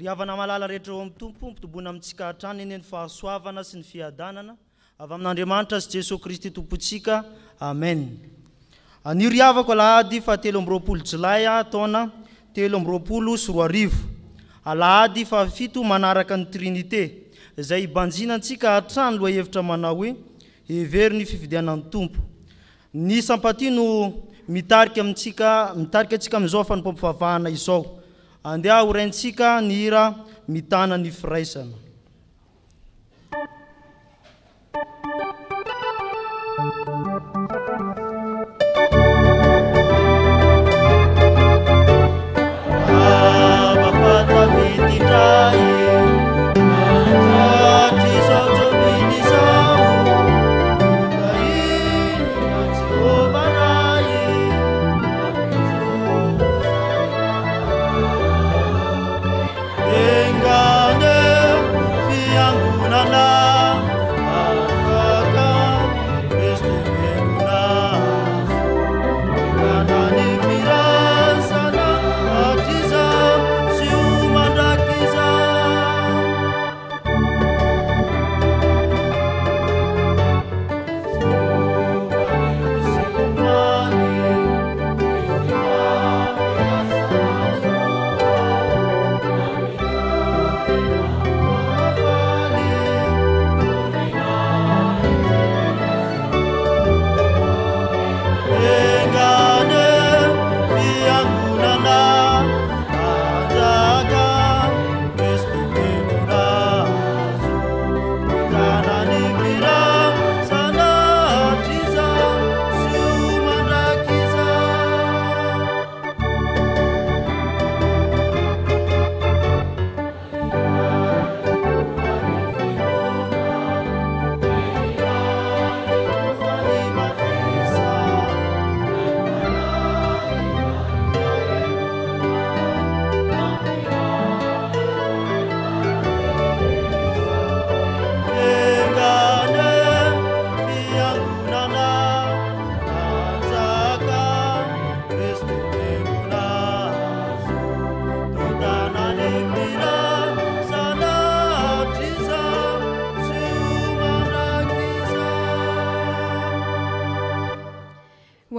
Riavana malala rehetra eo amin'ny tompo mitombona amintsika hatrany eny ny fahasoavana sy ny fiadanana avy amin'Andriamanitra sy Jesosy Kristy tompontsika. Amen. Anio riavako alahady fa 13 Jolay taona 2024. Alahady fa 7 manaraka ny Trinité izay ibanjinantsika hatrany loha hevitra manao hoe hevery ny fifidianan'ny tompo. Ny sampaty no mitarika antsika amin'izao fanompam-pivavahana izao. Andeha horaintsika ny hira mitana ny firaisana.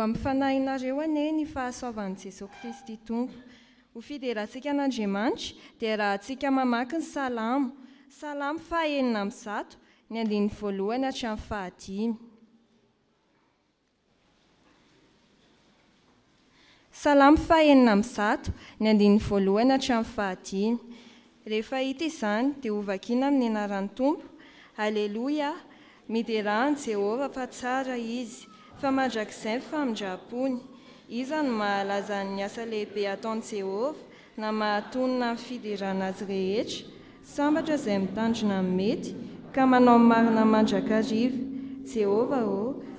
Mifanahinareo ane ny fahasoavan'i Jesosy Kristy Tompo. Ho fideratsika an'Andriamanitra dia raha tsika mamaky ny salamo fahaenina amby 100 ny andininy voalohany hatramin'ny fahadimy. Salamo fahaenina amby 100 ny andininy voalohany hatramin'ny fahadimy. Rehefa hita izany dia hovakiana amin'ny anaran'ny Tompo. Aleloia, miderahany Jehova fa tsara izy. Fa mandrakizay famindrapony, iza no mahalaza ny asa lehibe ataon'i Jehova na mahatonina ny fiderana azy rehetra, sambatra izay mitandrina mety ka manao marina mandrakariva. Jehova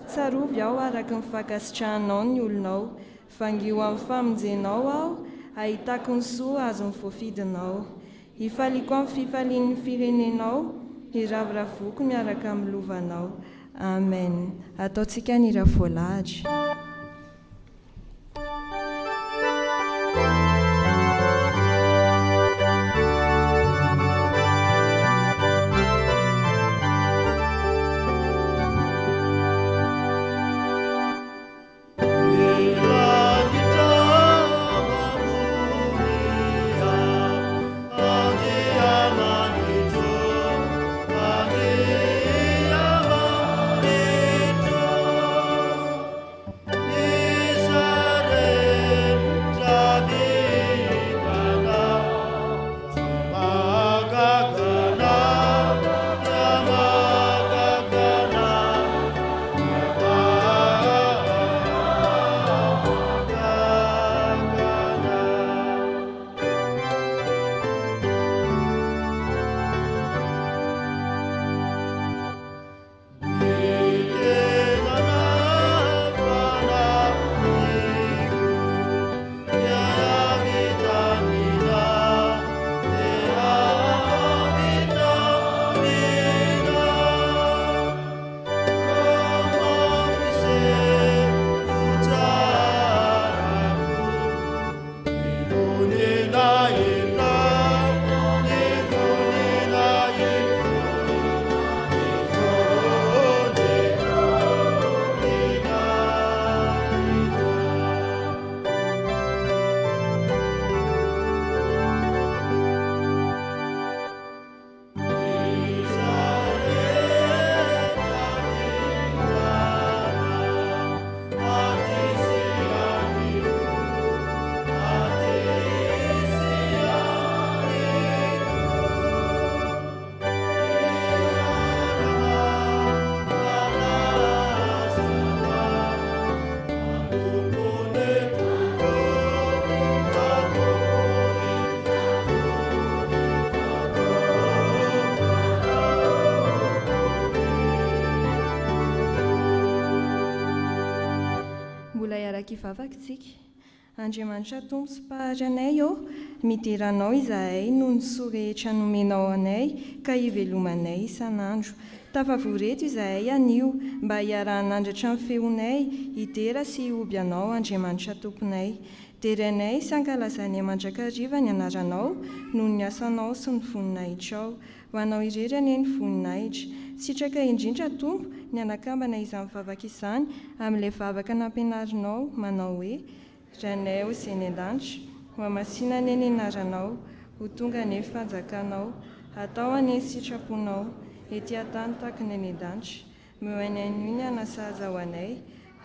tsarovy aho araka ny fankasitrahanao ny olonao, vangio amin'ny famonjenao aho, ahitako ny soa azo ny voafidinao. Hifaliko amin'ny fifalian'ny firenenao, hiraviravoko miaraka amin'ny lovanao. Amen. Ataontsika ny hira voalahatra. vaky vavakintsika. Andriamanitra Tompo sy Mpahary anay eo, midiranao izahay noho ny soa rehetra nomenao anay ka hivelomanay isan'andro. Tafavoreto izahay anio mba hiarahan'andratra ny feonay, hidera sy hioby anao Andriamanitra Tomponay. Deranay sy ankalazany mandrakariva ny anaranao noho ny asanao sy ny voninahitrao. Ho anao irery anie ny voninahitra. Sitraka indrindra Tompo ny anakambana izany vavaka izany amin'ilay vavaka nampianarinao manao hoe: ranay ho izay ny an-danitra, ho hamasina anie ny anaranao, ho tonga anie fanjakanao, atao anie sitraponao, ety an-tany tahaka ny any an-danitra. Meo any anio ny anasaza ho anay,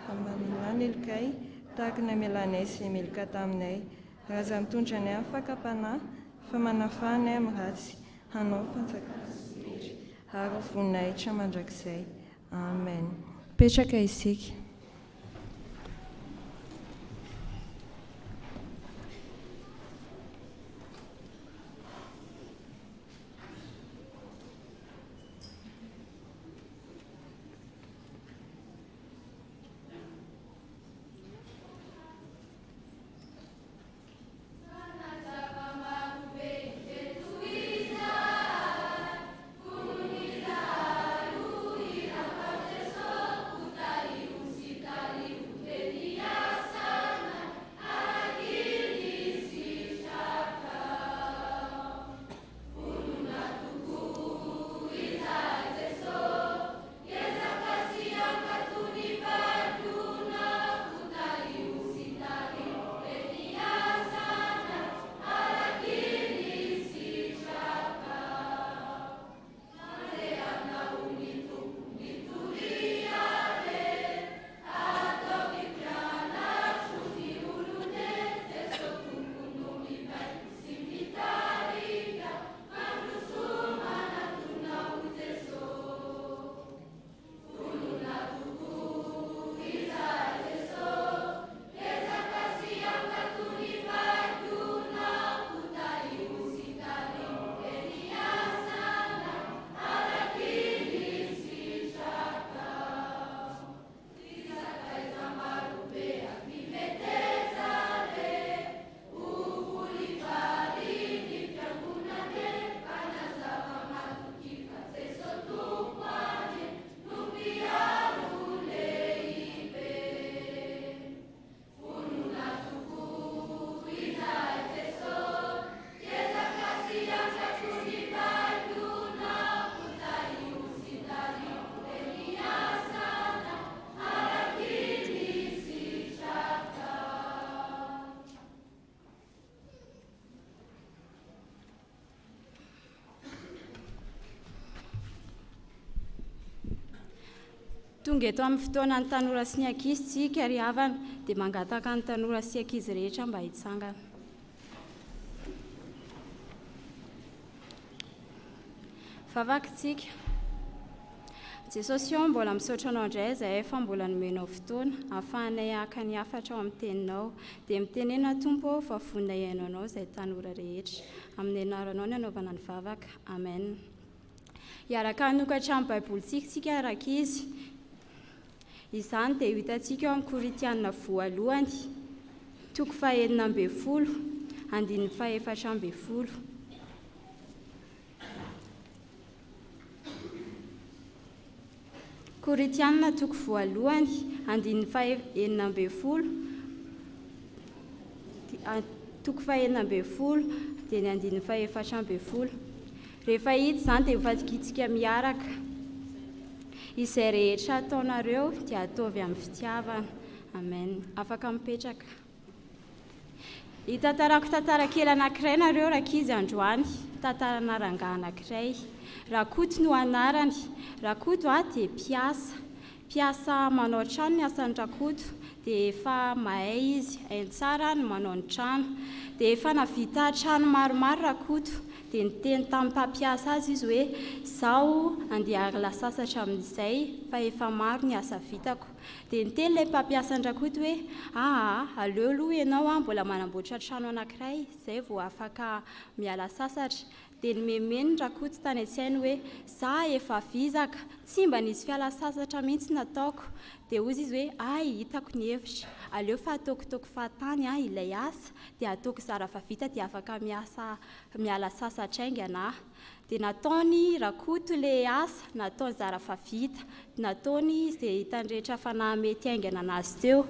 hamanana ny elikay tahaka ny amelanay izay meloka taminay. Raha aza mitondra anay amin'ny fakapanahy, fa manafahanay amin'ny ratsy, hanao fanjakana sy ary voninahitra mandrakizay. Amen. Petraka isika. Tonga eto amin'ny fotoana ny tanora sy ny ankizy tsika ry havana dia mangataka ny tanora sy ankizy rehetra mba hitsangana. Vavakintsika. Jesosy io mbola misaotra anao indray izay efa mbola nomenao fotoana ahafahanay haka ny hafatra ao amin'ny teninao dia mitenena Tompo fa vonona iainao anao izay tanora rehetra. Amin'ny anaranao ny anaovana ny vavaka. Amen. Hiaraka hanokatra amin'ny baibolintsika tsika ry ankizy. Izany dia hitantsika eo amin'ny Koritianina voalohany, toko 9:10, andininy 14:10. Koritianina toko voalohany, andininy 9:10, toko 9:10 dia ny andininy 14:10. Rehefa hita izany dia mifankitsika miaraka. Izay rehetra ataonareo dia ataovy amin'ny fitiavana. Amen. Afaka mipetraka. Hitantarako tantara kely anankiray nareo rankizy androany, tantarana rangahy anankiray. Rakoto no anarany. Rakoto dia mpiasa manao trano ny asan'ny Rakoto, dia efa mahay izy, hainy tsara ny manao ny trano. Dia efa navita trano maromaro Rakoto, dia niteny tamin'ny mpampiasa azy izy hoe: "Zaho andeha arila sasatra amin'izay fa efa maro ny asa vitako." Dia niteny ilay mpampiasa ny Rakoto hoe: "Aleo aloha ianao mbola manamboatra trano anankiray, izay vao afaka miala sasatra." dia nomemeny Rakoto tany an-tsainy hoe za efa vizaka tsy mba nisy fialasasatra mihitsy nataoko dia ozy izy hoe ay hitako ny hevitra aleo fa ataokotoko fahatany ilay asa dia ataoko zara fa vita dia afaka miala sasatra aingana dia nataony Rakoto le asa nataony zara fa vita nataony izay hitany rehetra fa nahamety aingana anazy teo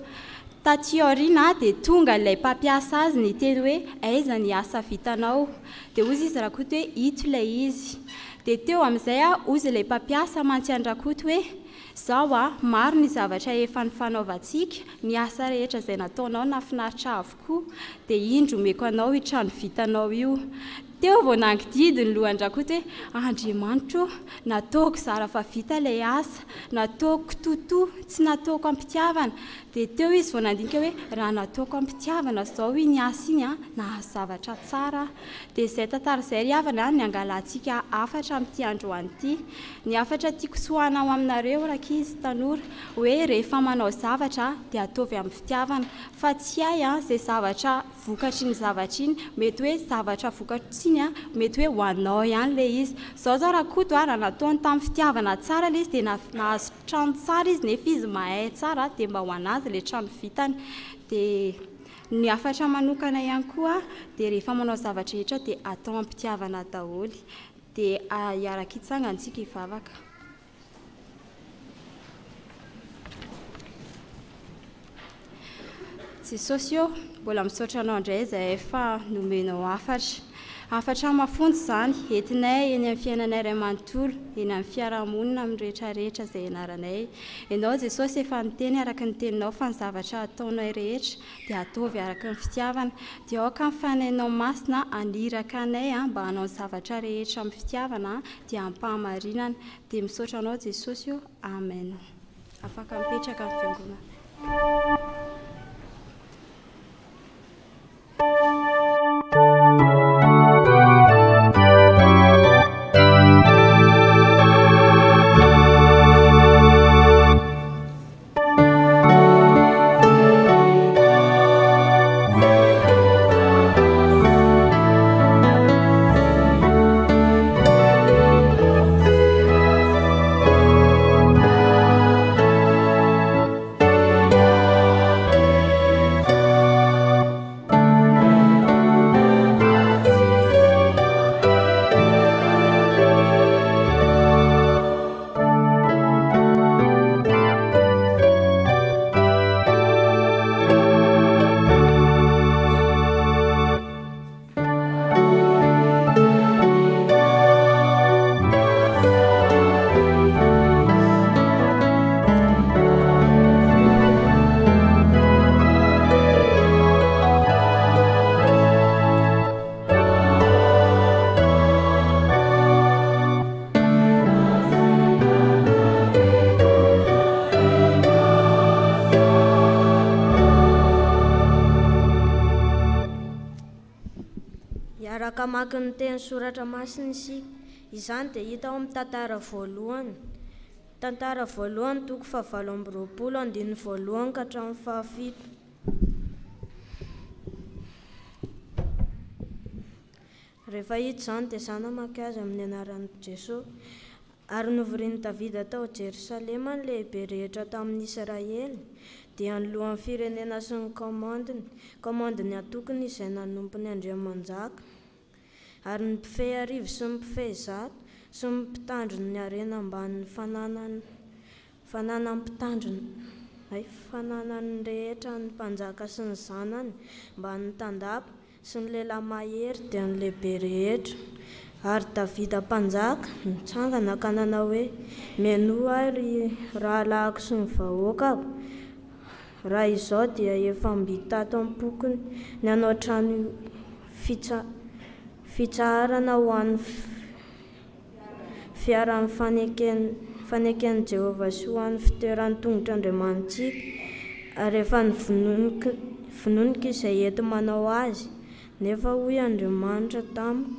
taty aoriana dia tonga ilay mpampiasa azy ny teny hoe aiza ny asa vitanao dia ozy izy Rakoto hoe ito ilay izy dia teo amin'izay ozy ilay mpampiasa mantsy Rakoto hoe zao maro ny zavatra efa nifanaovantsika ny asa rehetra izay nataonao nafinaritra avokoa dia indro omeko anao hitrano vitanao io teo vao nangididy ny lohan'ny Rakoto hoe Andriamanitro nataoko zara fa vita ilay asa nataoko toto tsy nataoko ampitiavana dia teo izy vao nandinika hoe raha nataoko ampitiavana zao iny asa iny nahazo zavatra tsara dia izay tantara izay ry havana ny angalantsika afatra amin'ity androany ity ny afatra tiako soanao aminareo rakizy tanora hoe rehefa manao zavatra dia ataovy amin'ny fitiavana fa tsy hay izay zavatra vokatry ny zavatra iny mety hoe zavatra vokatry iny mety hoe ho anao ihany le izy zao Rakoto raha nataony tamin'ny fitiavana tsara le izy dia nahazo trano tsara izy nefa izy mahay tsara dia mba ho anazy le trano vitany dia ny afatra manokana ihany koa dia rehefa manao zavatra rehetra dia atao ampitiavana daholo dia iara-kitsangantsika hivavaka Jesosy io mbola misaotra anao indray izay efa nomenao afatra mafontsy izany entinay eny amin'ny fiainanay iray manontolo eny amin'ny fiarahamonina amin'ny rehetrarehetra izay ianaranay ianao Jesosy efa niteny araka ny teninao fa ny zavatra ataonay rehetra dia ataovy araka ny fitiavana dia aoka ny fanainao masina aniraka anay mba hanao ny zavatra rehetra amin'ny fitiavana dia ampahamarinana dia misaotra anao Jesosy io amen afaka mipetraka amin'ny fiangonana Maka ny teny soratra masina isika izany dia hita ao amin'ny tantara voalohany toko 7:20 ka hatramin'ny 7. Rehefa hita izany dia zana maka azy amin'ny anaran'i Jesosy ary novorian'i Davida tao Jerosalema ny lehibe rehetra tamin'ny Israely dia ny lohan'ny firenena sy ny komandiny atokony izay nanompony Andriamanjaka ary ny mpifehy arivo sy ny mpifehy zato sy ny mpitandriny ny harena ambanin'ny fananany rehetra ny mpanjaka sy ny zanany mba ny tandapa sy ny lehilahy mahery dia ny lehibe rehetra ary Davida mpanjaka nitsangana ka nanao hoe mianoa ahy rahalahiko sy ny vahoakako raha izao dia efa mbitato am-pokony ny hanao trano fitsaharana ho an'ny fiaran'ny faneken'i Jehovah sy ho an'ny fitoeran'ny tongotr'Andriamanitsika ary efa vononika izay ety manao azy nefa hoy Andriamanitra tamiko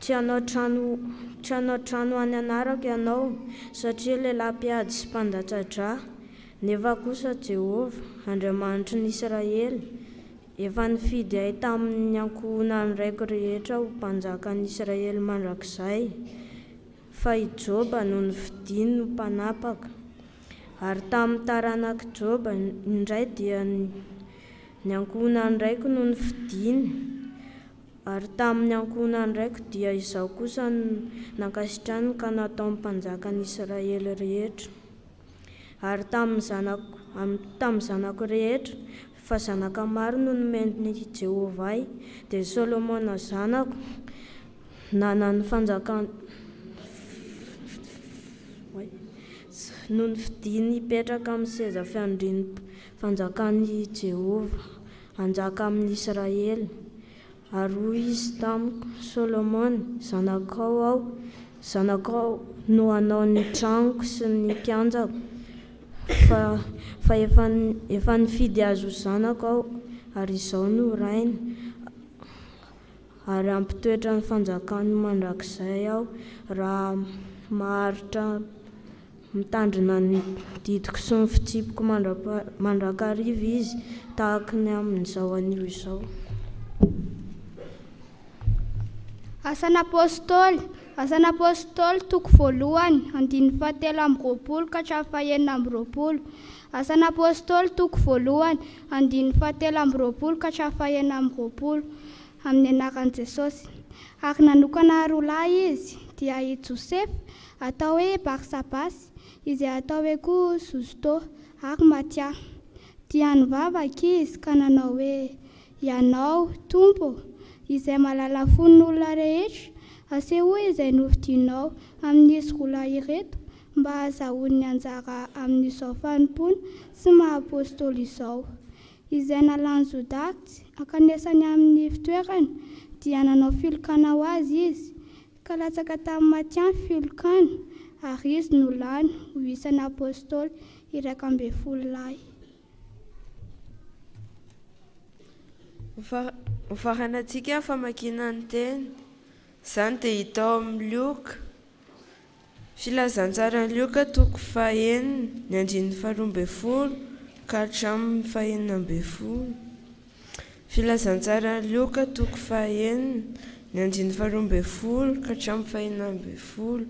tsy hanao trano any anarako ianao satria lehilahy mpiady sy mpandatsa-drà nefa kosa Jehovah Andriamanitry ny Israely efa nifidy ahy tamin'ny ankohonany raiko rehetra ho mpanjakan'ny Israely mandrakizay, fa i Joba no nividiny no mpanapaka. Ary tamin'ny taranaka Joba indray dia ny ankohonany raiko no nividiny, ary tamin'ny ankohonany raiko dia izaho kosa nankasitrany ka natao mpanjakan'ny Israely rehetra. Ary tamin'ny zanako rehetra, fa zanaka maro no nomeny Jehovah, dia Solomona zanako nanany fanjakana no nividiny hipetraka amin'ny seza fiandriany fanjakan'i Jehovah, hanjaka amin'ny Israely. Ary hoy izy tamiko, Solomona zanakao no hanao ny tranoko sy ny kianjako, fa efa nifidy azo zanako aho, ary izao no rainy, ary ampitoetra ny fanjakany mandrakizay aho raha maharitra mitandrina ny didiko sy ny fitsipiko mandrakariva izy tahaka ny amin'izao anio izao. Asan'ny apôstôly toko voalohany, 7:20 ka 9:20. Asan'ny apôstôly toko voalohany, 7:20 ka 9:20. Amin'ny anaran'i Jesosy. Ary nanokana roa lahy izy, dia i Josefa atao hoe Barsabasy, izay atao hoe koa Justo, ary Matia. Dia nivavaka izy ka nanao hoe, ianao Tompo, izay mahalala fon'olona rehetra, asehoa izay novidinao amin'izy roa ireto, mba ahazahoany anjara amin'izao fanompona sy maha-apôstôly izao. Izay nalany Jodakitsy ankanesany amin'ny fitoerany, dia nanao filokana ho azy izy, ka latsaka tamin'ny Matia ny filokana, ary izy no lany ho isan'ny apôstôly 12 lahy. Ho faranantsika famakina ny teny, izany dia hita ao amin'ny Lioka. Filazantsara ny Lioka toko 9, ny 12 ka hatramin'ny 14. Filazantsara ny Lioka toko 9, ny 12 ka hatramin'ny 14.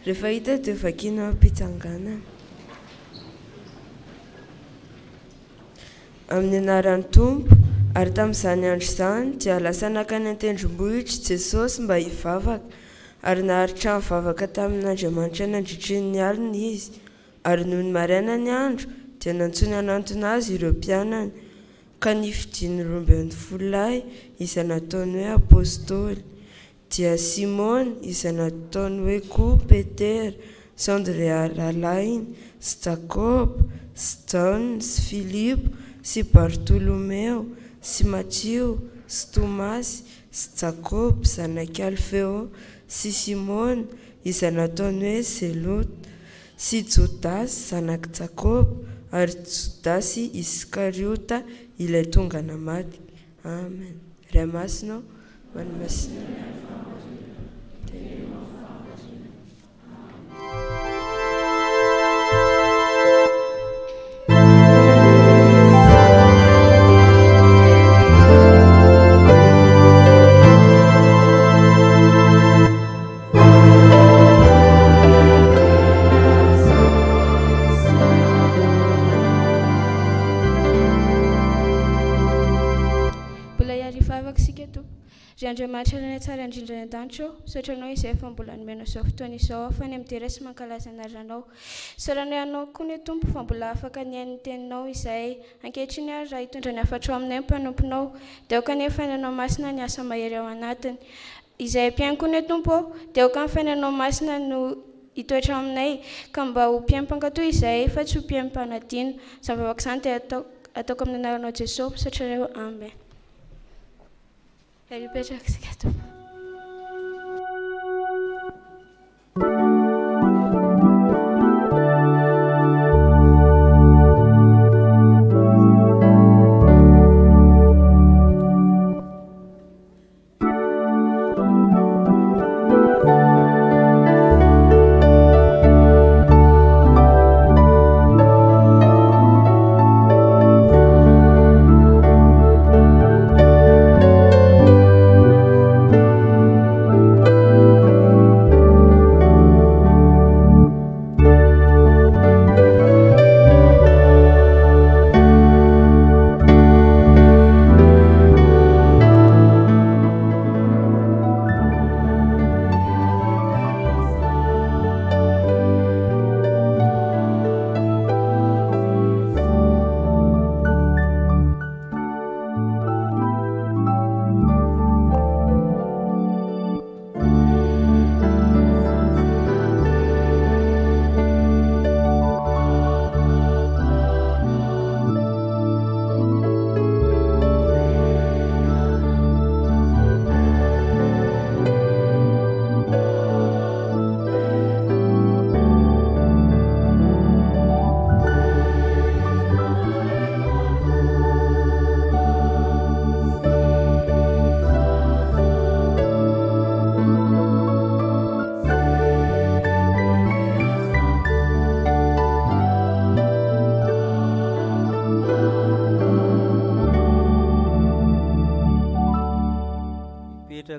Rehefa hita dia vakiana am-pitsanganana. Amin'ny anaran'ny Tompo, ary tamin'izany andro izany dia lasa nakany an-tendrombohitra Jesosy mba hivavaka, ary naharitra mivavaka tamin'Andriamanitra nandritrin'ny alina izy. Ary noho ny maraina ny andro dia nantsony hanantona azy ireo mpianany, ka nifidiany 12 lahy izay nataony hoe apôstôly, dia Simona izay nataony hoe koa Petera, sy Andrea rahalainy, sy Jakoba, sy John, sy Filipo, sy Bartolomeo, sy Mathio, sy Tomasy, sy Jakoba zanaky Alfeo, sy Simona izay nataony hoe Zelota, sy Jodasy zanaky Jakoba, ary Jodasy Iskariota ilay tonga namaty. Amen. Ray masina manomasina. Andriamanitra ny tsara indrindra ny an-danitro, sotranao izay efa mbola nomena izao fotoana izao afany amin'ny tera sy mankalaza anaranao. Saranao ianao koa ny Tompo fa mbola afaka niain'ny teninao izay ankehitriny ary raha hitondra ny afatro aminay mpanomponao, dia aoka ny fainanao masina ny asa mahery ao anatiny. Izay mpiainy koa ny Tompo, dia aoka ny fainanao masina no hitoetra aminay, ka mba ho mpiaim-pankatoy izay fa tsy ho mpiaim-panadino. Izany vavaka izany dia ataoko amin'ny anaranao Jesosy, sotrareo. Amen. Ripetra sika Tompo.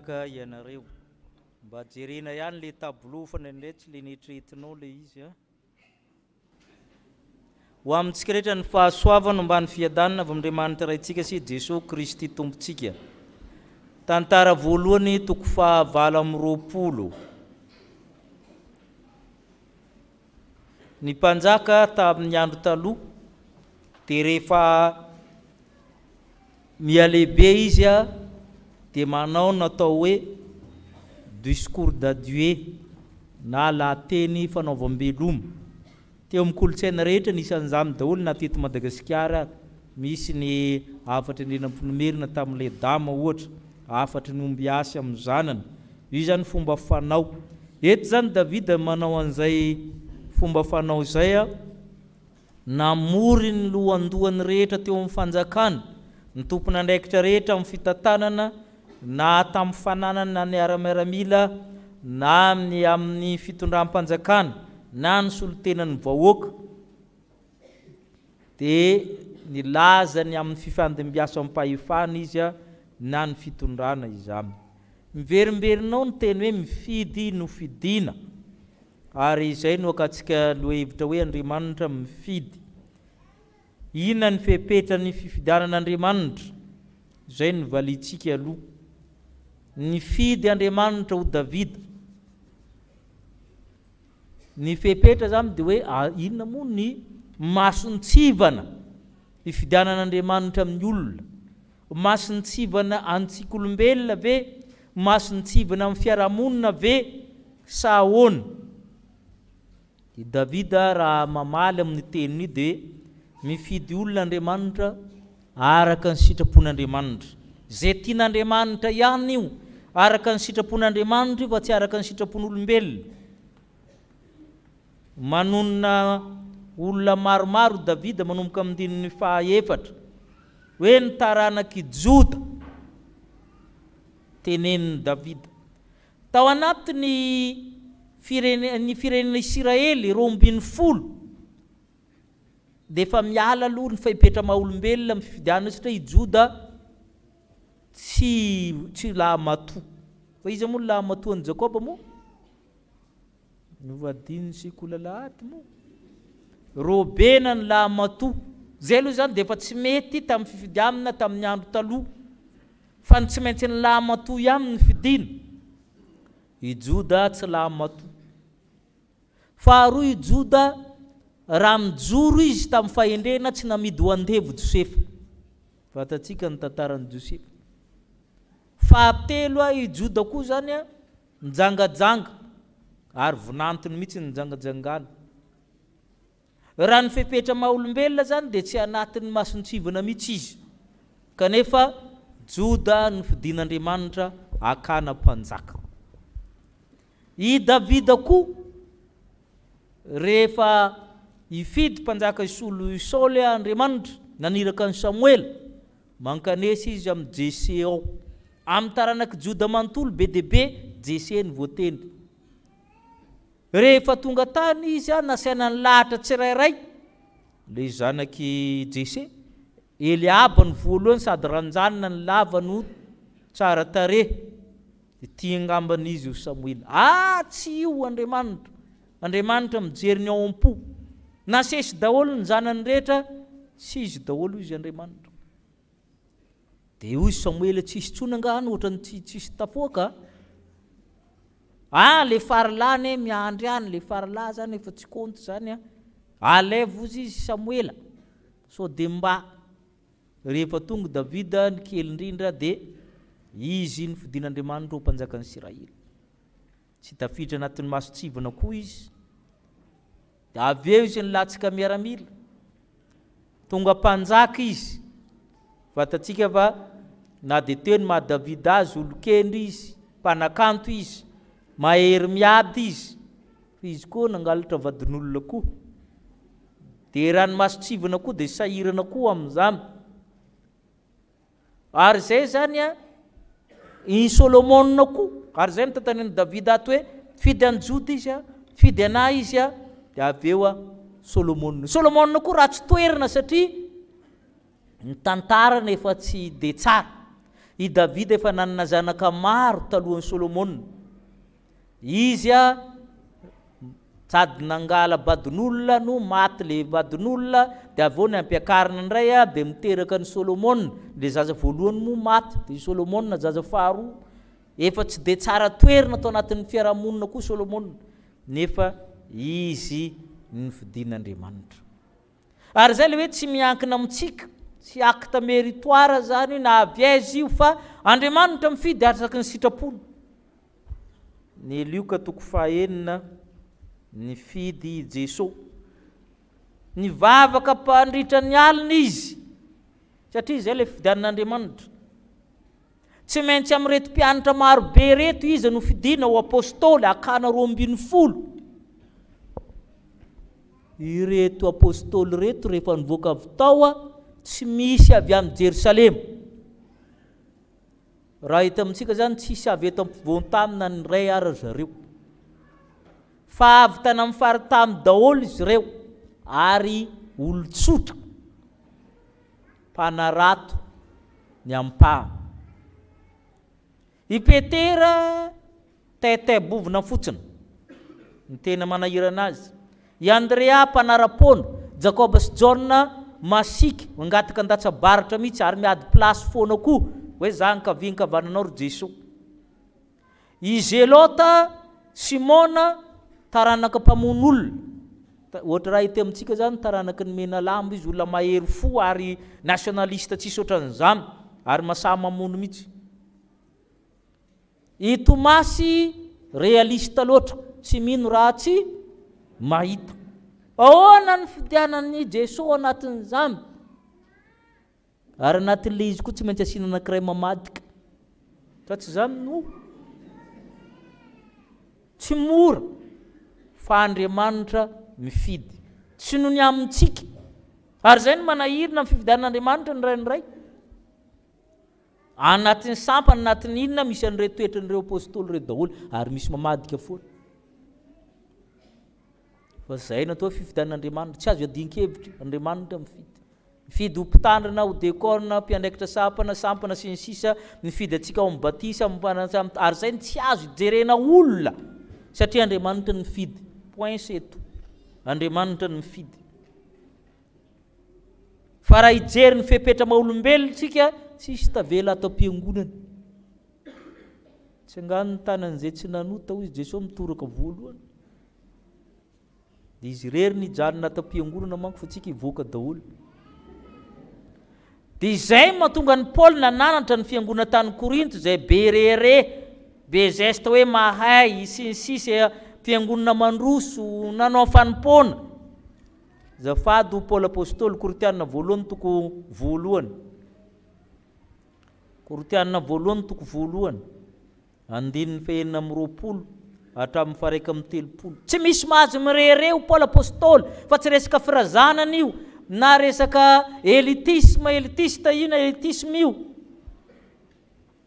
miaraka ianareo mba jerena ihany le tabolofana indray tsy le netretinao le izy a. Ho amintsika rehetra ny fahasoavana mba ny fiadanana avy amin'Andriamanitra raintsika sy Jesosy Kristy tompontsika. Tantara voalohany toko 920. Ny mpanjaka tamin'ny andro taloha dia rehefa mialehibe izy a dia manao natao hoe discours d'adieu na lahateny fanaovam-beloma. Teo amin'ny kolotsaina rehetra nisan'izany daholo na teto Madagasikara misy ny afatra indrinam-pinomerina tamin'ilay dama ohatra, afatra ny omby asy amin'ny zanany. Io zany fomba fanao. Eto zany Davida manao an'izay fomba fanao izay a, namory ny lohandohany rehetra teo amin'ny fanjakana, ny tompon'andraikitra rehetra amin'ny fitantanana, na tamin'ny fananana na ny ara-miaramila na amin'ny fitondram-panjakana na ny solotenan'ny vahoaka, dia nilaza ny amin'ny fifandimbiasa am-pahefana izy a na ny fitondrana izany. Miverimberinao ny teny hoe mifidy no fidiana, ary izay no akatsika lo hevitra hoe Andriamanitra mifidy. Inona ny fepetra ny fifidianan'Andriamanitra? Izay ny valitsika aloha. Nifidy Andriamanitra ho Davida. Ny fepetra zany dia hoe inona moa ny masontsivana fifidianan'Andriamanitra amin'ny olona? Masontsivana antsika-olombelona ve? Masontsivana amin'ny fiarahamonina ve? Sa ahoana? I Davida raha mamaly amin'ny teniny dia mifidy olona Andriamanitra araka ny sitrapon'Andriamanitra. Zay tian'Andriamanitra ihany io, araka ny sitrapon'Andriamanitra fa tsy araka ny sitrapon'olombelona. Manonona olona maromaro Davida manomboka amin'ny dininy 4 hoe ny taranaki Joda tenenin'ny Davida. Tao anatin'ny firenena Israely 20 dia efa miala aloha ny fahipetra maha-olombelona amin'ny fifidianana satria i Joda tsy laha-matoa. Fa izy moa laha-matoan'i Jakoba moa novadiny sikola lahaty moa. Robena ny laha-matoa. Zay aloha zany dia efa tsy mety tamin'ny fifidianana tamin'ny andro taloha, fa tsy maintsy ny laha-matoa ihany ny fidiana. I Joda tsy laha-matoa. Faharoa, i Joda raha mijoro izy tamin'ny fahendrena tsy namidy ho andevo Josefa. Fatatsika ny tantaran'i Josefa. Fahatelo i Joda koa zany a njangajanga, ary vonantiny mihitsy ny njangajangana. Raha ny fepetra maha-olombelona zany dia tsy anatin'ny masontsivana mihitsy izy, kanefa Joda ny fidian'Andriamanitra akana mpanjaka. I Davida koa rehefa hifidy mpanjaka Saoly Andriamanitra naniraka ny Samuel, mankanesa izy amin'ny Jesse ao. Amin'ny taranaky Joda manontolo be dia be Jesse ny voatendry. Rehefa tonga tany izy nasaina ny lahatra tsirairay, le zanaky Jesse, Eliaba ny voalohany sady ranjanina ny lava no tsara tarehy, tia ngambana izy io Samuel. Tsy io Andriamanitra. Andriamanitra mijery ny ao am-po. Nasesy daholo ny zanany rehetra, tsy izy daholo izy Andriamanitra. Dia hoy Samuel tsisy tsonangano ohatrany tsisy tafoaka. Le farilany miandry any, le farilahy zany efa tsy konto zany a. Alevo izy Samuel. So dia mba rehefa tonga Davida ny kely indrindra dia izy ny fidian'Andriamanitra ho mpanjakan'ny Israely. Tsy tafiditra anatin'ny masontsivana koa izy. Dia avy eo izy nilatsaka miaramila. Tonga mpanjaka izy. Fatatsika fa na dia teo ny maha Davida azy olon-kendry izy, mpanakanto izy, mahery miady izy, fa izy koa nangalatra vadin'olona koa. Dia raha ny masontsivana koa dia sahirana koa amin'izany. Ary zay zany a i Solomona koa, ary zay notantanin'i Davida ato hoe fidy an'i Joda izy a, fidy anahy izy a, dia avy eo a Solomona koa raha tsy toerana satria ny tantarana efa tsy dia tsara. I Davida efa nanana zanaka maro talohan'ny Solomona. Izy sady nangala badin'olona no maty le badin'olona, dia avy ny ampiakarina indray dia miteraka ny Solomona, le zaza voalohany mo maty, dia Solomona zaza faharoa. Efa tsy dia tsara toerina tao anatin'ny fiarahamonina koa Solomona, nefa izy nifidian'Andriamanitra. Ary zay le hoe tsy miankina amintsika, tsy acte méritoire zany na avièse io, fa Andriamanitra mifidy araky ny sitrapony. Ny Lioka 4:9 nifidy Jesosy, nivavaka pandritra ny alina izy, satria zay le fidian'Andriamanitra. Tsy maintsy amin'reto mpianatra maro be reto izy no fidiana ho apôstôly, akana 12. Ireto apôstôly reto rehefa nivoaka avy tao tsy misy avy amin'ny Jerusalema. Raha hita amintsika zany tsisy avy eto ampovoan-tamina ny ray ara zareo, fa avy tany amin'ny faritamy daholo izy ireo, ary olon-tsotra mpanarato ny ampahany. I Petera taitaibovina fotsiny ny tena manahirana azy. I Andrea mpanara-pona, Jacob sy John masiky mangataka andatsabaratra mihitsy ary miady plasy foana koa hoe za nkaviankavananao ry Jesosy. I Zelota, Simona taranaka mpamon'olona, ohatra raha hita amintsika zany taranaka ny mena lambo izy, olona mahery fo ary nationaliste tsisy ohatran'izany ary masaha mamono mihitsy. I Tomasy réaliste loatra, tsy mino raha tsy mahita. Ahoana ny fidianan'ny Jesosy anatin'izany? Ary anatin'le izy koa tsy maintsy asina anankiray mamadika, fa tsy zany no tsy mora, fa Andriamanitra mifidy, tsy noho ny amintsika. Ary zay no manahirina amin'ny fifidian'Andriamanitra ny rainyray. Anatin'ny sampany, anatin'ny inona misy an'ireo toetra n'ireo apôstôly ireo daholo, ary misy mamadika foana. Fa zay natao fifidian'Andriamanitra, tsy azo adinkevitra, Andriamanitra mifidy. Mifidy ho mpitandrina, ho décorna, mpiandraikitra sampana sy ny sisa, mifidy atsika ao mibatisa, ary zay tsy azo jerena olona, satria Andriamanitra ny mifidy. Point c'est tout. Andriamanitra ny mifidy. Fa raha hijery ny fepetra maha-olombelona tsika, tsisy tavela atao am-piangonana. Tsy angano ny tanan'izay tsy nanota hoy Jesosy mitoraka voalohany. Dia izy rery nijanona atao am-piangonana manko fa tsika hivoaka daholo. Dia izay mahatonga ny Paoly nananatra ny fiangonana tany Korinto, zay be rere, be zesta hoe mahay sy ny sisa, fiangonana mandroso, nanao fanompoana. Zafady ho Paoly apôstôly, Korintianina voalohany toko voalohany. Korintianina voalohany toko voalohany, 2:20 hatramin'ny 1:30. Tsy misy mahazo mirere ho Paoly apôstôly, fa tsy resaka firazanana io, na resaka elitiste io na elitisme io.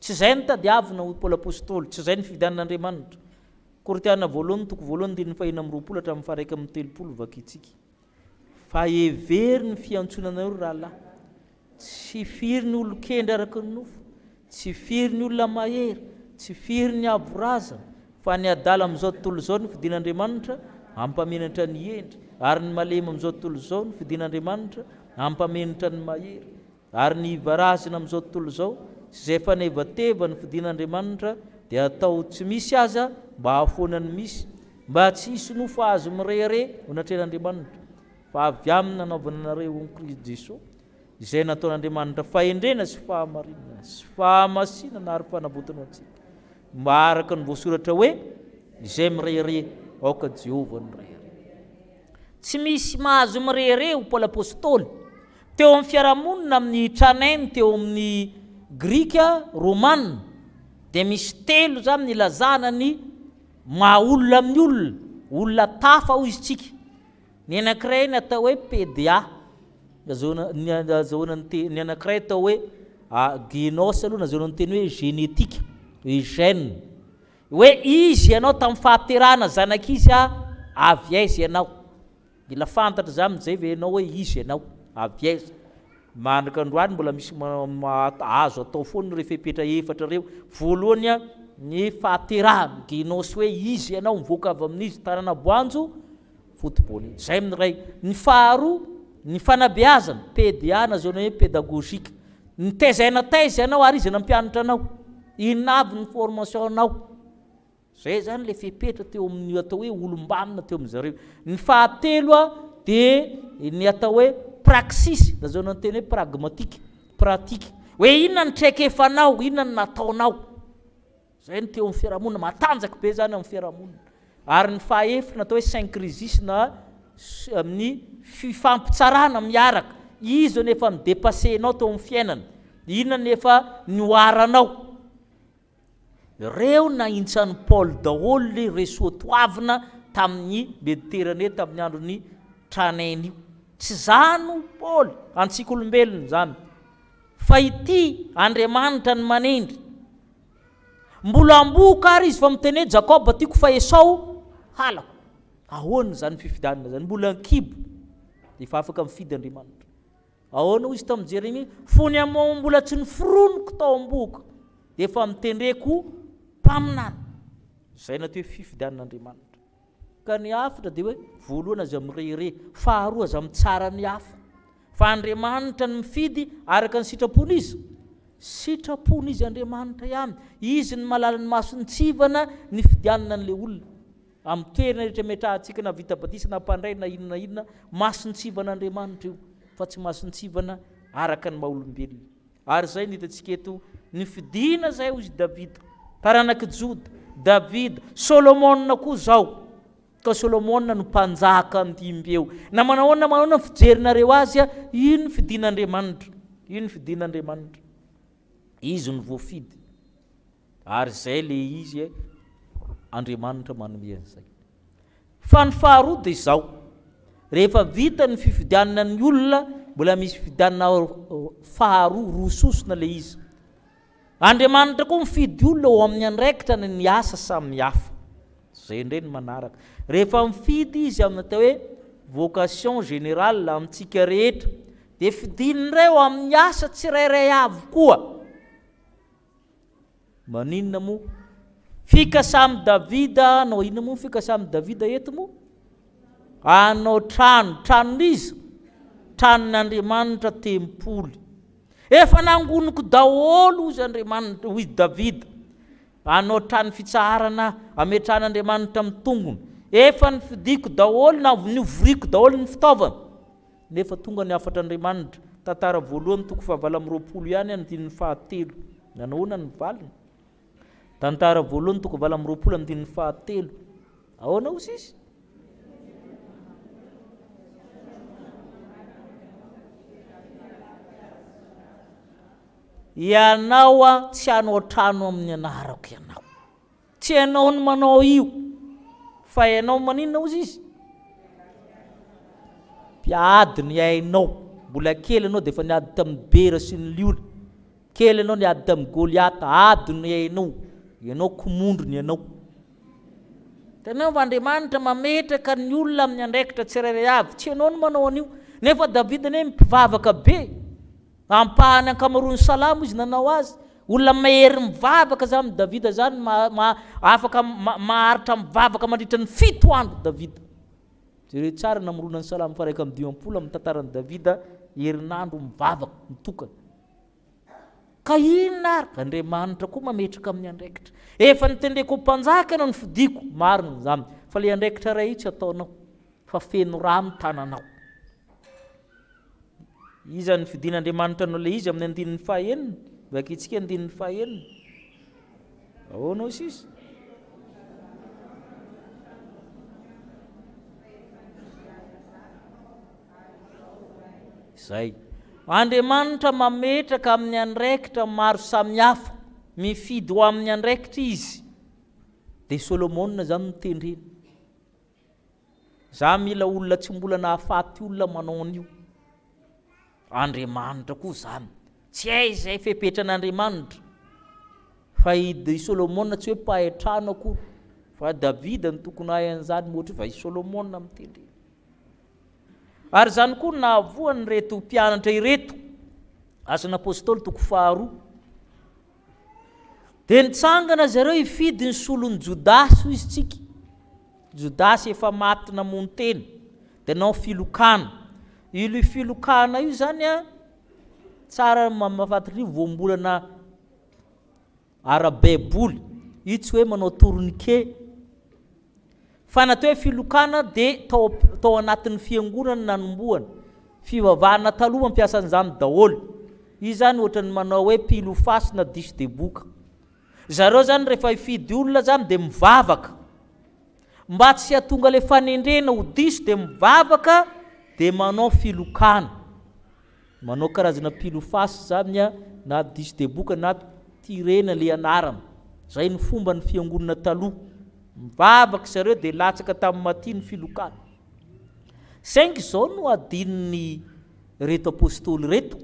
Tsy zay ny tadiavina ho Paoly apôstôly, tsy zay ny fidian'Andriamanitra. Korintianina voalohany toko voalohany 2:20 hatramin'ny 1:30 vakitsika. Fa hevery ny fiantsonanareo rahalahy, tsy firy ny olo-kendry araky ny nofo, tsy firy ny olona mahery, tsy firy ny avorazana, fa ny adala amin'izao tontolo izao ny fidian'Andriamanitra hampamenatra ny endry, ary ny malemy amin'izao tontolo izao ny fidian'Andriamanitra hampamenatra ny mahery, ary ny ivarazana amin'izao tontolo izao sy izay fanevateva ny fidian'Andriamanitra dia atao tsy misy aza mba hahafoanany misy, mba tsy hisy nofo azo mirere ho natren'Andriamanitra, fa avy aminy nanaovana anareo ho Kristy Jesosy, izay nataon'Andriamanitra fahendrena sy fahamarinana sy fahamasinana ary fanabotana antsika, mba araka ny voasoratra hoe izay mirere aoka Jehovah ny rere. Tsy misy mahazo mirere ho Paoly apôstôly. Teo amin'ny fiarahamonina amin'ny tranainy, teo amin'ny Grika Romana, dia misy telo zany nilazana ny maha-olona amin'ny olona, olona tafa hoy isitsika. Ny anankiray ny atao hoe PDA, ny anankiray atao hoe génos aloha, nazahoana ny teny hoe génétique, gène. Hoe izy ianao tamin'ny fahaterana zanak'izy avy aiza ianao. Mila fantatra zany amin'izay ve ianao hoe izy ianao avy aiza. manaka androany mbola misy azo atao foana rehefa hipetra efatra reo. Voalohany a ny fahaterahana ginosy hoe izy ianao mivoaka avy amin'izy tanàna boanjo football zay amin'ny ray. Ny faharoa ny fanabeazana PDA na zao hoe pédagogique, ny taizaina taiza ianao ary izy nampianatra anao inona avy ny formation anao. Zay zany le fipetra teo amin'ny atao hoe olombamina teo amin'zareo. Ny fahatelo a de ny atao hoe praxis na zao nanteny hoe pragmatique pratique, hoe inona ny traikefanao, inona ny nataonao. Zay ny teo amin'ny fiarahamonina matanjaka be zany amin'ny fiarahamonina. Ary ny fahaefatra natao hoe syncresis na amin'ny fifampitsarana miaraka. Izy nefa midepassenao teo amin'ny fiainana, inona nefa nioaranao. Reo na intsany Paul daholo le resoatoavina tamin'ny Méditerranée tamin'ny andron'ny tranainy io. Tsy zano Paul antsika olombelona zany, fa ity Andriamanitra ny manendry. Mbola amboka ary izy fa miteny hoe Jacob tiako fa Esau halako. Ahoana zany fifidianana zany? Mbola ankibo dia efa afaka mifidy Andriamanitra. Ahoana izy tamin'ny Jérémie, fony amao mbola tsy niforonoko tao amboka dia efa mitendreko mpaminana. Zay na toe fifidianan'Andriamanitra. Ka ny hafatra dia hoe voalohany aza mirere, faharoa aza mitsara ny hafa. Fa Andriamanitra ny mifidy araka ny sitrapony izy. Sitrapony izy Andriamanitra ihany. Izy ny malala ny masony tsivana ny fidianana an'le olona. Amin'ny toerana rehetra metrahantsika na vita batisa na mpandray na inona masony tsivana Andriamanitra io, fa tsy masony tsivana araka ny maha-olombelona. Ary zay ny hitantsika eto ny fidiana zay hozy Davida, taranaky Joda, Davida, Solomona koa zao. Ka Solomona no mpanjaka andimby eo. Na manahoana ny fijerinareo azy a, ino ny fidian'Andriamanitra? Ino ny fidian'Andriamanitra? Izy no voafidy. Ary zay le izy Andriamanitra manome an'izay. Fa ny faharoa dia izao, rehefa vita ny fifidianana ny olona, mbola misy fifidianana faharoa rososona le izy. Andriamanitra koa mifidy olona ao amin'ny andraikitra ny asa samihafa. Zay indray ny manaraka. Rehefa mifidy izy amin'ny atao hoe vocation générale amintsika rehetra, dia fidin'ireo amin'ny asa tsirairay avy koa. Maninona moa? Fikasamy Davida, anao inona moa fikasamy Davida eto moa? Anao tranon'izy, tranon'Andriamanitra tempoly. Efa nangonoko daholo ozy Andriamanitra, ozy Davida. Anao trano fitsarana, ametran'Andriamanitra amin'ny tongony. Efa ny fidiko daholo na nivoriko daholo ny fitaovana. Nefa tonga ny afatra Andriamanitra. Tantara voalohany toko fahavala amby roapolo ihany andininy fahatelo. Nanahoana ny valiny? Tantara voalohany toko fahavala amby roapolo andininy fahatelo. Ahoana hozy izy? Ianao a tsy anao trano amin'ny anarako ianao. Tsy ianao ny manao io, fa ianao maninona hozy izy? Mpiady ny ainao. Mbola kely ianao dia efa niady tamin'ny Bera sy ny liona. Kely ianao niady tamin'ny Goliata, ady ny ainao. Ianao komondrony ianao. Tanao fa Andriamanitra mametraka ny olona amin'ny andraikitra tsirairay avy. Tsy ianao ny manao an'io. Nefa Davida ne mpivavaka be. Ampahany ankamaroan'ny salamo izy nanao azy. Olona mahery mivavaka zany amin'ny Davida zany, afaka maharitra mivavaka mandritra ny 7 andro Davida. Jereo tsara namoronan'ny salamo faraika amin'ny 20 amin'ny tantaran'i Davida, herinandro mivavaka mitokana. Ka inona ary? Andriamanitra koa mametraka amin'ny andraikitra. Efa nitendreko mpanjaka ianao ny fidiko, marina zany. Fa le andraikitra ray io tsy ataonao, fa feno rano tananao. Iza ny fidian'Andriamanitra anao le izy amin'ny andininy fahaenina, vakitsika andininy fahaenina. Ahoana hozy izy? Zay. Andriamanitra mametraka amin'ny andraikitra maro samihafa, mifidy ho amin'ny andraikitra izy. Dia Solomona zany mitendrena. Za mila olona tsy mbola nahafaty olona manao an'io. Andriamanitra koa zany. Tsy hay izay fepetran'Andriamanitra. Fa i Solomona tsy hoe mpahay trano akory, fa Davida ny tokony hay an'izany mohatra fa i Solomona mitendrena. Ary zany koa nahavoany reto mpianatra ireto Asan'apôstôly toko faharoa dia nitsangana zareo hifidy ny solon'ny Jodasy ho izy tsika. Jodasy efa maty namony teny dia nao filokana. Io filokana io zany a tsara mahafantatry voambolana ara-baiboly. Io tsy hoe manao tourniquet fa natao hoe filokana dia tao anatin'ny fiangonana nanomboana. Fivavahana taloha mampiasa an'izany daholo. Io zany ohatrany manao hoe pilo fasy na diso de boka. Zareo zany rehefa hifidy olona zany dia mivavaka mba tsy hahatonga le fanendrena ho diso dia mivavaka dia manao filokana. Manao karazana pilo fasy zany na diso de boka na tirena le anarana. Zay ny fomba ny fiangonana taloha. Mivavaka zareo dia latsaka tamin'ny maty ny filokana. Saingy izao no adininy reto apôstôly reto.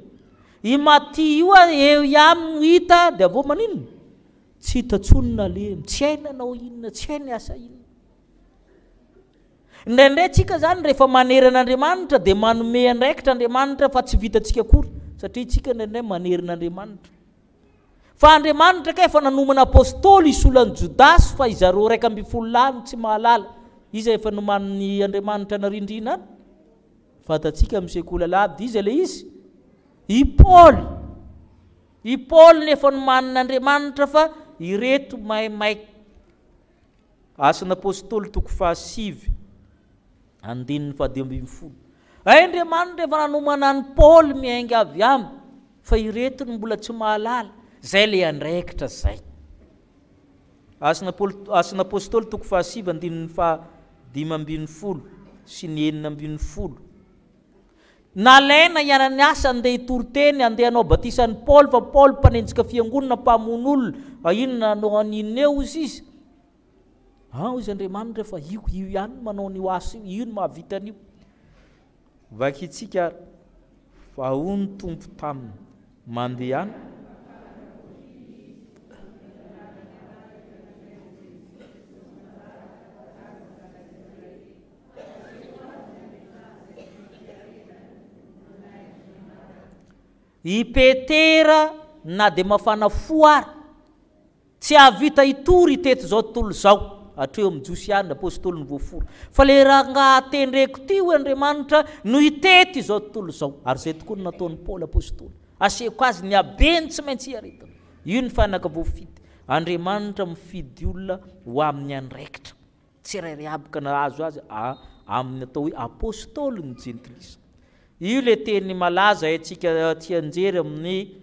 I maty io eo ihany hita dia avao maninona? Tsy hita tsonina le, tsy hay nanao inona, tsy hay niasa inona. Indraindray tsika zany rehefa maneran'Andriamanitra dia manome andraikitra Andriamanitra fa tsy vitantsika akory satria tsika indraindray maneran'Andriamanitra. Fa Andriamanitra ka efa nanomana apôstôly isolan'ny Jodasy fa izareo 12 tsy mahalala. Izy efa noman'ny Andriamanitra narindrina any. Fatatsika amin'ny sekoly labdy izy le izy. I Paul nefa nomanin'Andriamanitra fa ireto maimaiky. Asan'apôstôly toko 7 andininy 10. Andriamanitra efa nanomana any Paul miainga avy aminy fa ireto no mbola tsy mahalala. Zay le andraikitra zay. Asan'apôstôly toko 7 andininy 15 sy ny 19. Nalaina ianany asa andeha hitory-teny, andeha hanao batisan'ny Paul, fa Paul mpanenjika fiangonana mpamono olona, inona anao aninona eo izy. Izy Andriamanitra fa io ihany manao ny asa io no mahavita an'io. Vakitsika fa hono tompo taminy mandeha any. I Petera na dia mafana foara tsy havita hitory teto zao tontolo zao hatreo amin'ny Josiana apôstôly ny voafora. Fa le raha atendreko ty ho Andriamanitra no hitety zao tontolo zao. Ary zay tokoa no nataon'ny Paul apôstôly. Aseko azy ny abeny tsy maintsy hiaretana. Io ny fanaka voafidy. Andriamanitra mifidy olona ho amin'ny andraikitra. Tsy rairay abaka nahazo azy amin'ny atao hoe apôstôly ny jentilisa. Io le teny malaza antsika tianjery amin'ny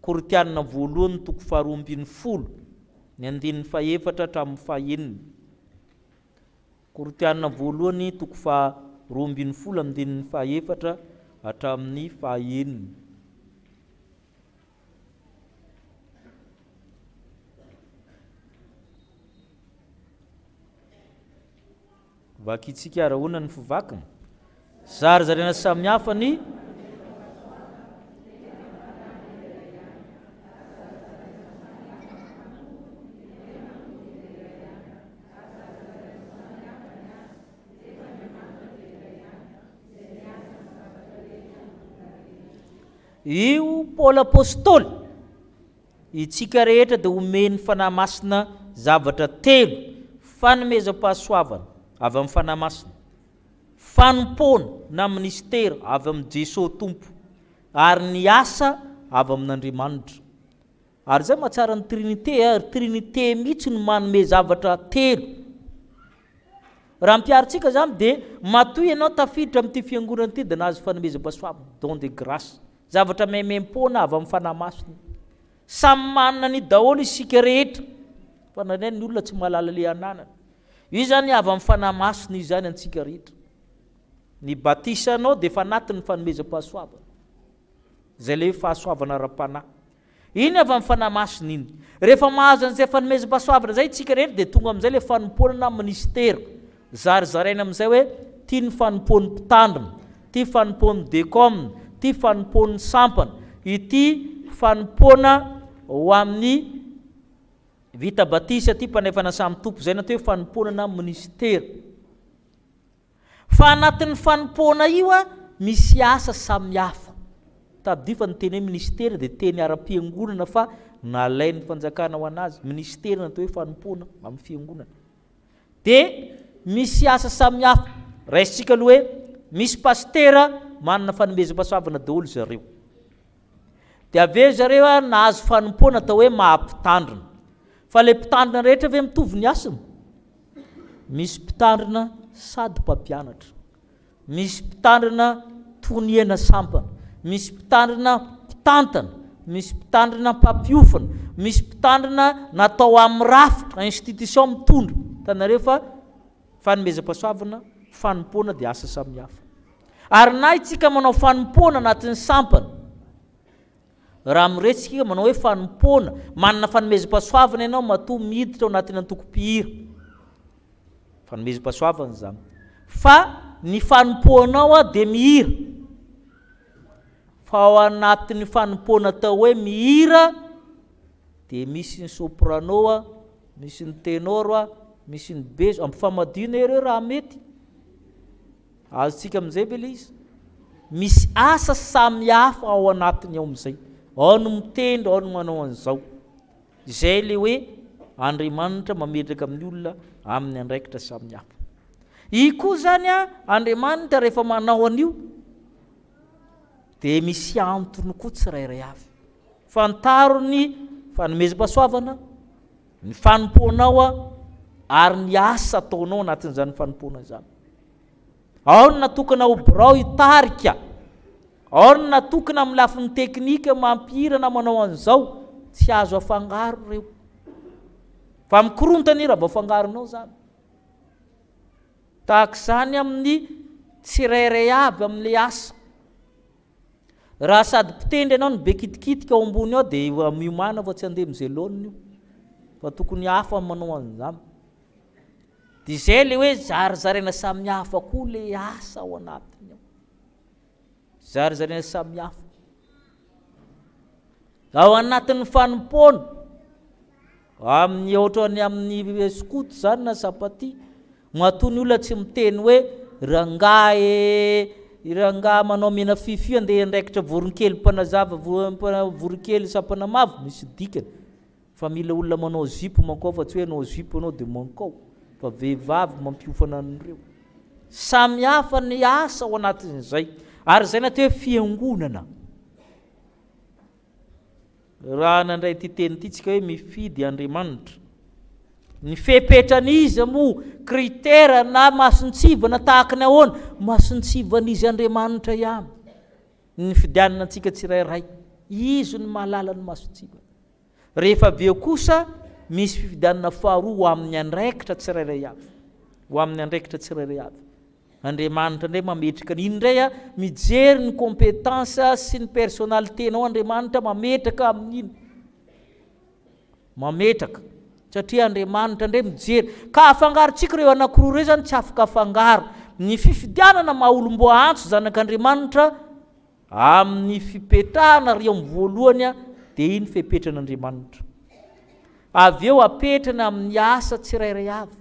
Koritianina voalohany toko 12 ny andininy 4 hatramin'ny 5. Koritianina voalohany toko 12 andininy 4 hatramin'ny 5. Vakitsika arahona ny fivakana. Zarazarena samihafa ny io Paul apôstôly itsika rehetra dia omeny fanahy masina zavatra 3 fanomezam-pahasoavana avy amin'ny fanahy masina, fanompona na ministera avy amin'ny Jesosy tompo, ary ny asa avy amin'Andriamanitra. Ary zay mahatsara ny trinité mihitsy no manome zavatra 3. Raha mpiaritsika zany dia matoy ianao tafiditra amin'ity fiangonana ity dia nahazo fanomezam-pahasoavana, don de grâce, zavatra maimaimpona avy amin'ny fanahy masina. Samy manana ny daholo isika rehetra fa nandray ny olona tsy mahalala le ananana. Io zany avy amin'ny fanahy masina io zany antsika rehetra. Ny batisanao dia efa anatin'ny fanomezam-pahasoavana. Zay le fahasoavana ara-panahy. Iny avy amin'ny fanahy masina iny. Rehefa mahazo an'izay fanomezam-pahasoavana zay tsika rehetra dia tonga amin'izay le fanompona na ministera. Zarizaraina amin'izay hoe tia ny fanompony mpitandrina, tia fanompony dekômina, tia fanompony sampana, ity fanompona ho amin'ny vita batisa, tia mpanefana samy tompo, zay natao hoe fanompona na ministera. Fa anatin'ny fanompona io misy asa samihafa. tadifa ny teny hoe ministera dia teny ara-piangonana fa nalain'ny fanjakana ho anazy. Ministera natao hoe fanompoana amin'ny fiangonana. Dia misy asa samihafa. Raisitsika aloha hoe misy pastera manana fanomezam-pahasoavana daholo zareo. Dia aveo zareo nahazo fanompoana atao hoe maha-mpitandrina. Fa ilay mpitandrina rehetra ve mitovy ny asany? Misy mpitandrina sady mpampianatra, misy mpitandrina toniana sampana, misy mpitandrina mpitantana, misy mpitandrina mpampiofana, misy mpitandrina natao amin'ny rafitra institution mitondra. Tanareo fa fanomezam-pahasoavana, fanompoana dia asa samihafa. Ary na itsika manao fanompoana anatin'ny sampana, raha miresitsika manao hoe fanompoana, manana fanomezam-pahasoavana ianao matoa miditra ao anatin'ny antoko-pihira. Fanomezam-pahasoavana zany. Fa ny fanompoanao dia mihira. Fa ao anatin'ny fanompoana atao hoe mihira dia misy ny soprano, misy ny ténor, misy ny beso. Ampifamadina ireo raha mety. Azontsika amin'izay be ilay izy. Misy asa samihafa ao anatiny ao amin'izay. Ao no mitendry, ao no manao an'izao. Izay ilay hoe Andriamanitra mametraka amin'ny olona amin'ny andraikitra samihafa. I koa zany Andriamanitra rehefa manao an'io dia misy antony koa tsirairay avy. Fantaro ny fanomezam-pahasoavana, ny fanompoanao ary ny asa ataonao anatin'izany fanompoana zany. Ao no natokana ho birao hitarika, ao no natokana amin'ny lafin'ny teknika mampihira na manao an'izao, tsy azo afangaro reo. Fa mikorontana raha vao afangaronao zany. Tahaka izany amin'ny tsirairay avy amin'ilay asa. Raha sady mpitendry ianao ny be kitikitika ao ambony ao dia miomana fa tsy handeha mizelona io. Fa tokony hafa manao an'izany. Dia izay ilay hoe zarizaraina samihafa koa ilay asa ao anatiny ao. Zarizaraina samihafa. Ao anatin'ny fanompoana, amin'ny ohatrany amin'ny skoto zany na sapaty, matoa ny olona tsy miteny hoe rangahy manao mena fifio andeha andraikitra voronkely mpanazava voronkely sapanamavo, misy dikany. Fa mila olona manao zipo mankao fa tsy hoe anao zipo anao dia mankao. Fa vehivavy mampiofana an'ireo. Samihafa ny asa ao anatin'izay. Ary izay natao hoe fiangonana. Raha nandray ty teny ity tsika hoe mifidy Andriamanitra. Ny fehipetran'izy moa kritera na masontsivana tahaka ny ahoana, masontsivan'izy Andriamanitra ihany. Ny fidianana antsika tsirairay, izy ny mahalala ny masontsivana. Rehefa aveo kosa misy fifidianana faharoa ho amin'ny andraikitra tsirairay avy. Ho amin'ny andraikitra tsirairay avy. Andriamanitra indray mametraka ny indray mijery ny kompetansa sy ny personnaliténao Andriamanitra mametraka amin'iny. Mametraka. Satria Andriamanitra indray mijery. Ka afangarontsika ireo anankiroa ireo zany tsy afaka afangaro. Ny fifidianana maha-olom-boa antso zanak'Andriamanitra amin'ny fipetrahana ry amin'ny voalohany dia iny fihipetran'Andriamanitra. Avy eo apetrana amin'ny asa tsirairay avy.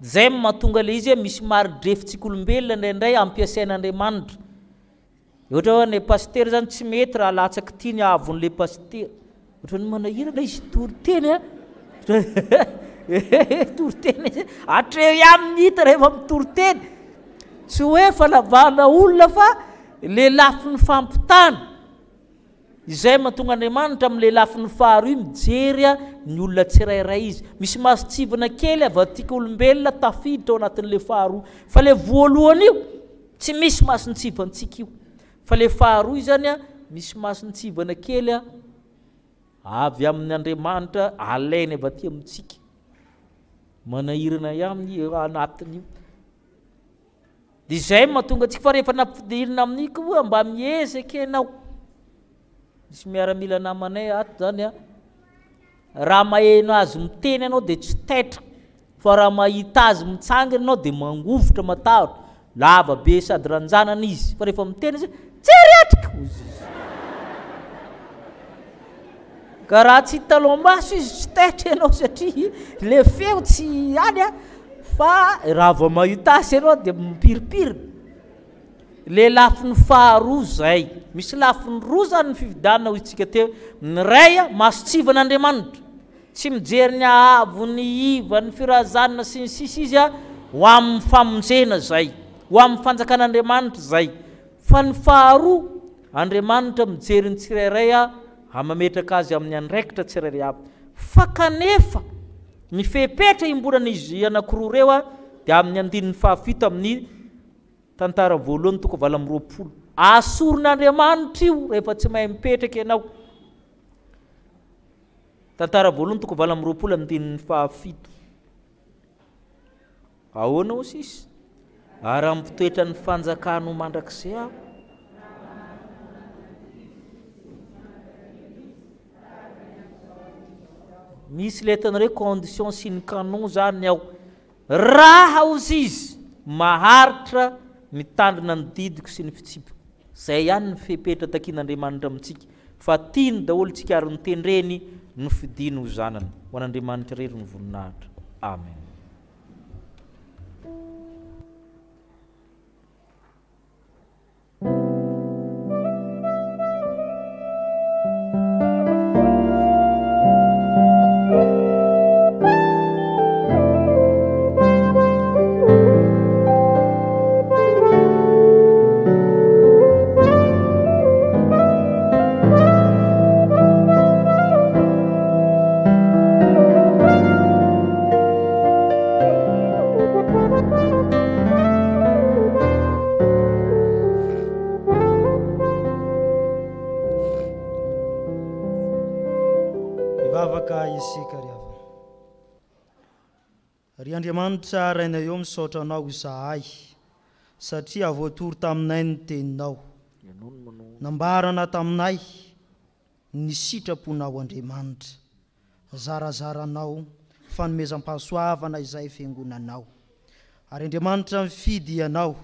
Zay mahatonga ilay izy misy maridrefitsik'olombelona indraindray ampiasain'Andriamanitra. Ohatra hoe ny pasteur zany tsy mety raha latsaky ity ny avon'ilay pasteur. Ohatra ny manahirana izy toriteny toriteny atreo amin'ny hita rehefa mitoriteny. Tsy hoe falavana olona fa le lafin'ny fampitana. Izay mahatonga Andriamanitra amin'ilay lafin'ny faharoa mijery ny olona tsirairay izy. Misy masontsivana kely avatika olombelona tafiditra ao anatin'ilay faharoa. Fa le voalohany io tsy misy masontsivantsika io. Fa le faharoa izany misy masontsivana kely avy amin'ny Andriamanitra alainy avaty amintsika. Manahirana ihany anatin'io. Dia izay mahatonga antsika fa rehefa nampirina amin'io koa mba miezaka ianao. Misy miaramila namanay ato zany raha maheno azy miteny ianao dia tsy taitra. Fa raha mahita azy mitsangana ianao dia mangovotra matahotra. Lava be sady ranjanana izy. Fa rehefa miteny izy tsy retrika. Ka raha tsy talombaso izy tsy taitra ianao satria le feo tsy hany fa raha vao mahita azy ianao dia mipiripirina. le lafiny faharoa zay misy lafiny roa zany ny fividana ho itsika teo ny ray a masotsivan'Andriamanitra tsy mijery ny ahavo ny iva ny firazanana sy ny sisa izy a ho amin'ny famonjena zay ho amin'ny fanjakan'Andriamanitra zay fa ny faharoa Andriamanitra mijery ny tsirairay a hamametraka azy amin'ny andraikitra tsirairay aby fa kanefa mifepetra imbonana izy anankiroa reo a dia amin'ny andininy fahafito amin'ny tantara voalohany 20 asorin'Andriamanitra io rehefa tsy mahay mipetraka ianao tantara voalohany 20 andininy fahafito ahoana ho sisy ary ampitoetra ny fanjakano mandrakizay aho misy letanareo condition sy ny canon zany ao raha ozy izy maharitra mitandrina ny didiko sy ny fitsipiko zay ihany ny fepetra takin'Andriamanitra amintsika fa tiany daholo tsika ary nitendreny no fidiny ho zanany ho an'Andriamanitra rery ny voninahitra amen. Ry Andriamanitra raina eo misaotra anao izahay satria voatory taminay ny teninao nambarana taminay ny sitraponao Andriamanitra zarazaranao fanomezam-pahasoavana izay fiangonanao ary Andriamanitra mifidy ianao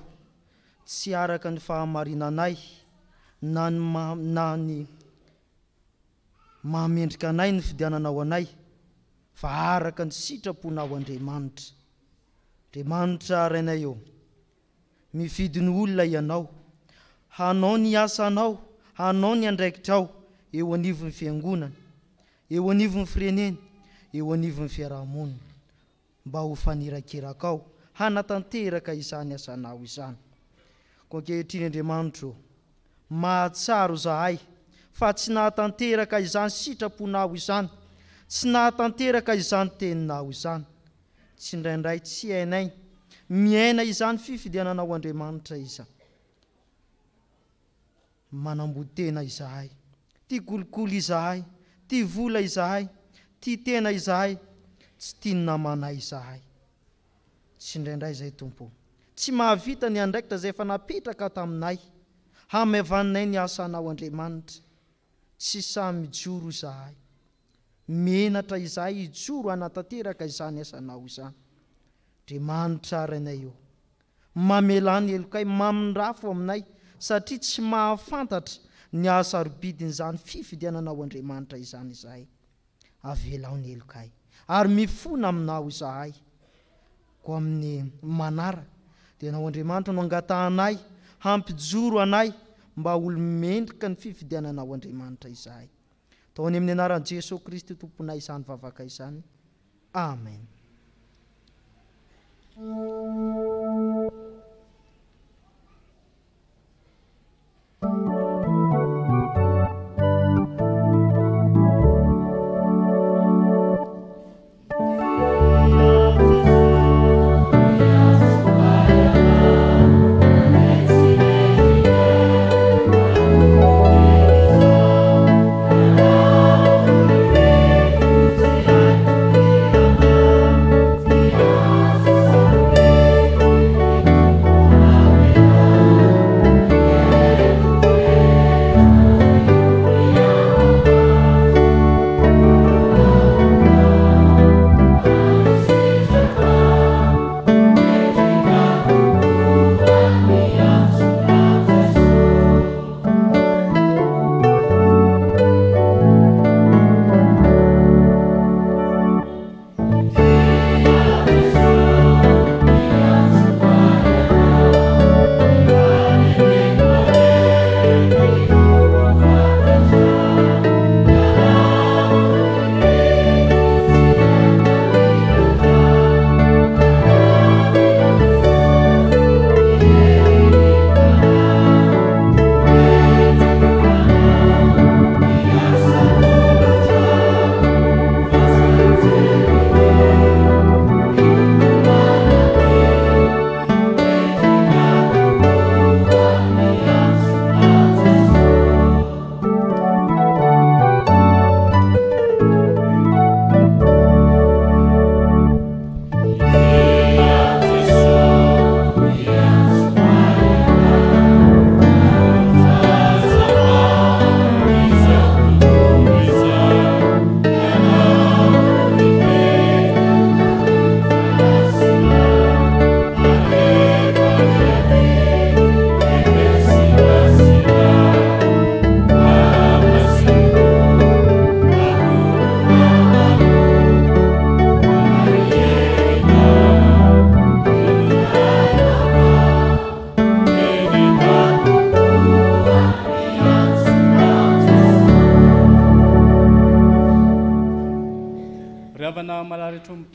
tsy araka ny fahamarinanay na ny mahamendrika anay ny fidiananao anay fa araka ny sitraponao Andriamanitra. Andriamanitra rainay eo mifidy ny olona ianao hanao ny asanao hanao ny andraikitrao eo anivon'ny fiangonana eo anivon'ny firenena eo anivon'ny fiarahamonina mba ho fanirakirakao hanatanteraka izany asanao izany ko ankehitriny Andriamanitra mahatsaro zahay fa tsy nahatanteraka izany sitraponao izany tsy nahatanteraka izany teninao izany tsy indraindray tsy hainay miaina izany fifidiananao Andriamanitra izany manambotena izahay ty kolikoly izahay ty vola izahay ty tena izahay tsy tiany namanay izahay tsy indraindray zay Tompo tsy mahavita ny andraikitra zay efa napetraka taminay hamevanay ny asanao Andriamanitra tsy samy mijoro izahay menatra izahay ijoro hanatanteraka izany asanao izany. Andriamanitra rainay eo mamelany elokay mamindrafo aminay satria tsy mahafantatra ny asarobidin'izany fifidiananao Andriamanitra izany izahay avelao ny elokay ary mifona aminao izahay ko amin'ny manara dia nao Andriamanitra no angatahanay hampijoro anay mba olomendrika ny fifidiananao Andriamanitra izahay taony amin'ny anaran'i Jesosy Kristy tomponay izany vavaka izany amen.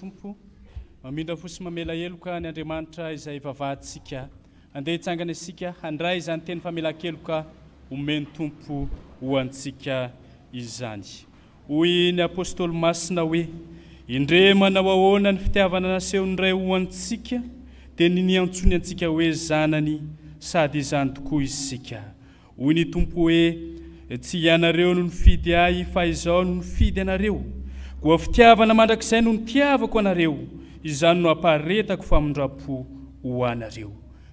tompo mamindra fosy mamela eloka ny Andriamanitra izay vavahantsika andeha hitsangana isika handray izany teny famelan-keloka omeny tompo ho antsika izany. Hoy ny apôstôly masina hoe indre manao ahoana ny fitiavana nasehony iray ho antsika dia ny antsony antsika hoe zanany sady izany tokoa isika. Hoy ny tompo hoe tsy ianareo no nifidy ahy fa izaho no nifidy anareo, koa fitiavana mandrakizay no nitiavako anareo, izany no aparetako famondrapo ho anareo.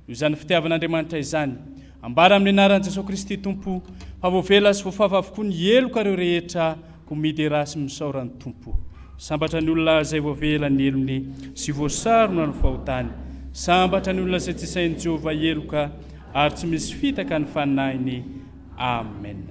Izany fitiavan'Andriamanitra izany ambara amin'ny anaran'i Jesosy Kristy tompo, favovela sy voafava avokoa ny eloka reo rehetra ko midy rasy misaoran'ny tompo. Sambatra ny olona izay voavela ny elony sy voasarona ny fahotany, sambatra ny olona izay tsy sain'i Jehovah eloka ary tsy misy fitaka ny fanahiny. Amen.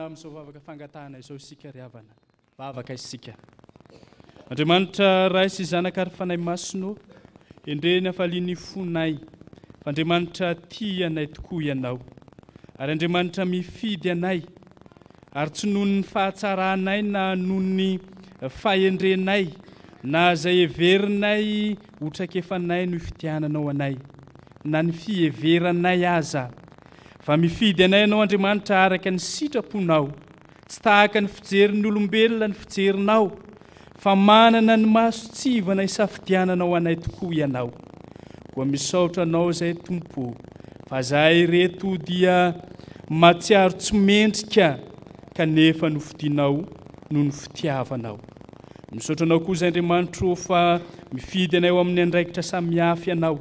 Amin'izao vavaka fangatahana izao isika ry havana, vavaka isika. Andriamanitra ray sy zanaka ary fanahy masino, endreny hafalian'ny fonay, fa Andriamanitra tia anay tokoa ianao, ary Andriamanitra mifidy anay, ary tsy noho ny fahatsaranay na noho ny fahendrenay, na izay heverinay otrakefanay no ifitiananao anay, na ny fiheveranay aza. Fa mifidy anay ianao Andriamanitra araka ny sitraponao, tsy tahaka ny fijerin'ny olombelona ny fijerinao, fa manana ny masotsivana isafidiananao anay tokoa ianao. Koa misaotra anao izay tompo, fa zahay reto dia matsiaro tsy mendrika, kanefa nofidianao no ny fitiavanao. Misaotra anao koa izay Andriamanitra fa mifidy anay ao amin'ny andraikitra samihafa ianao,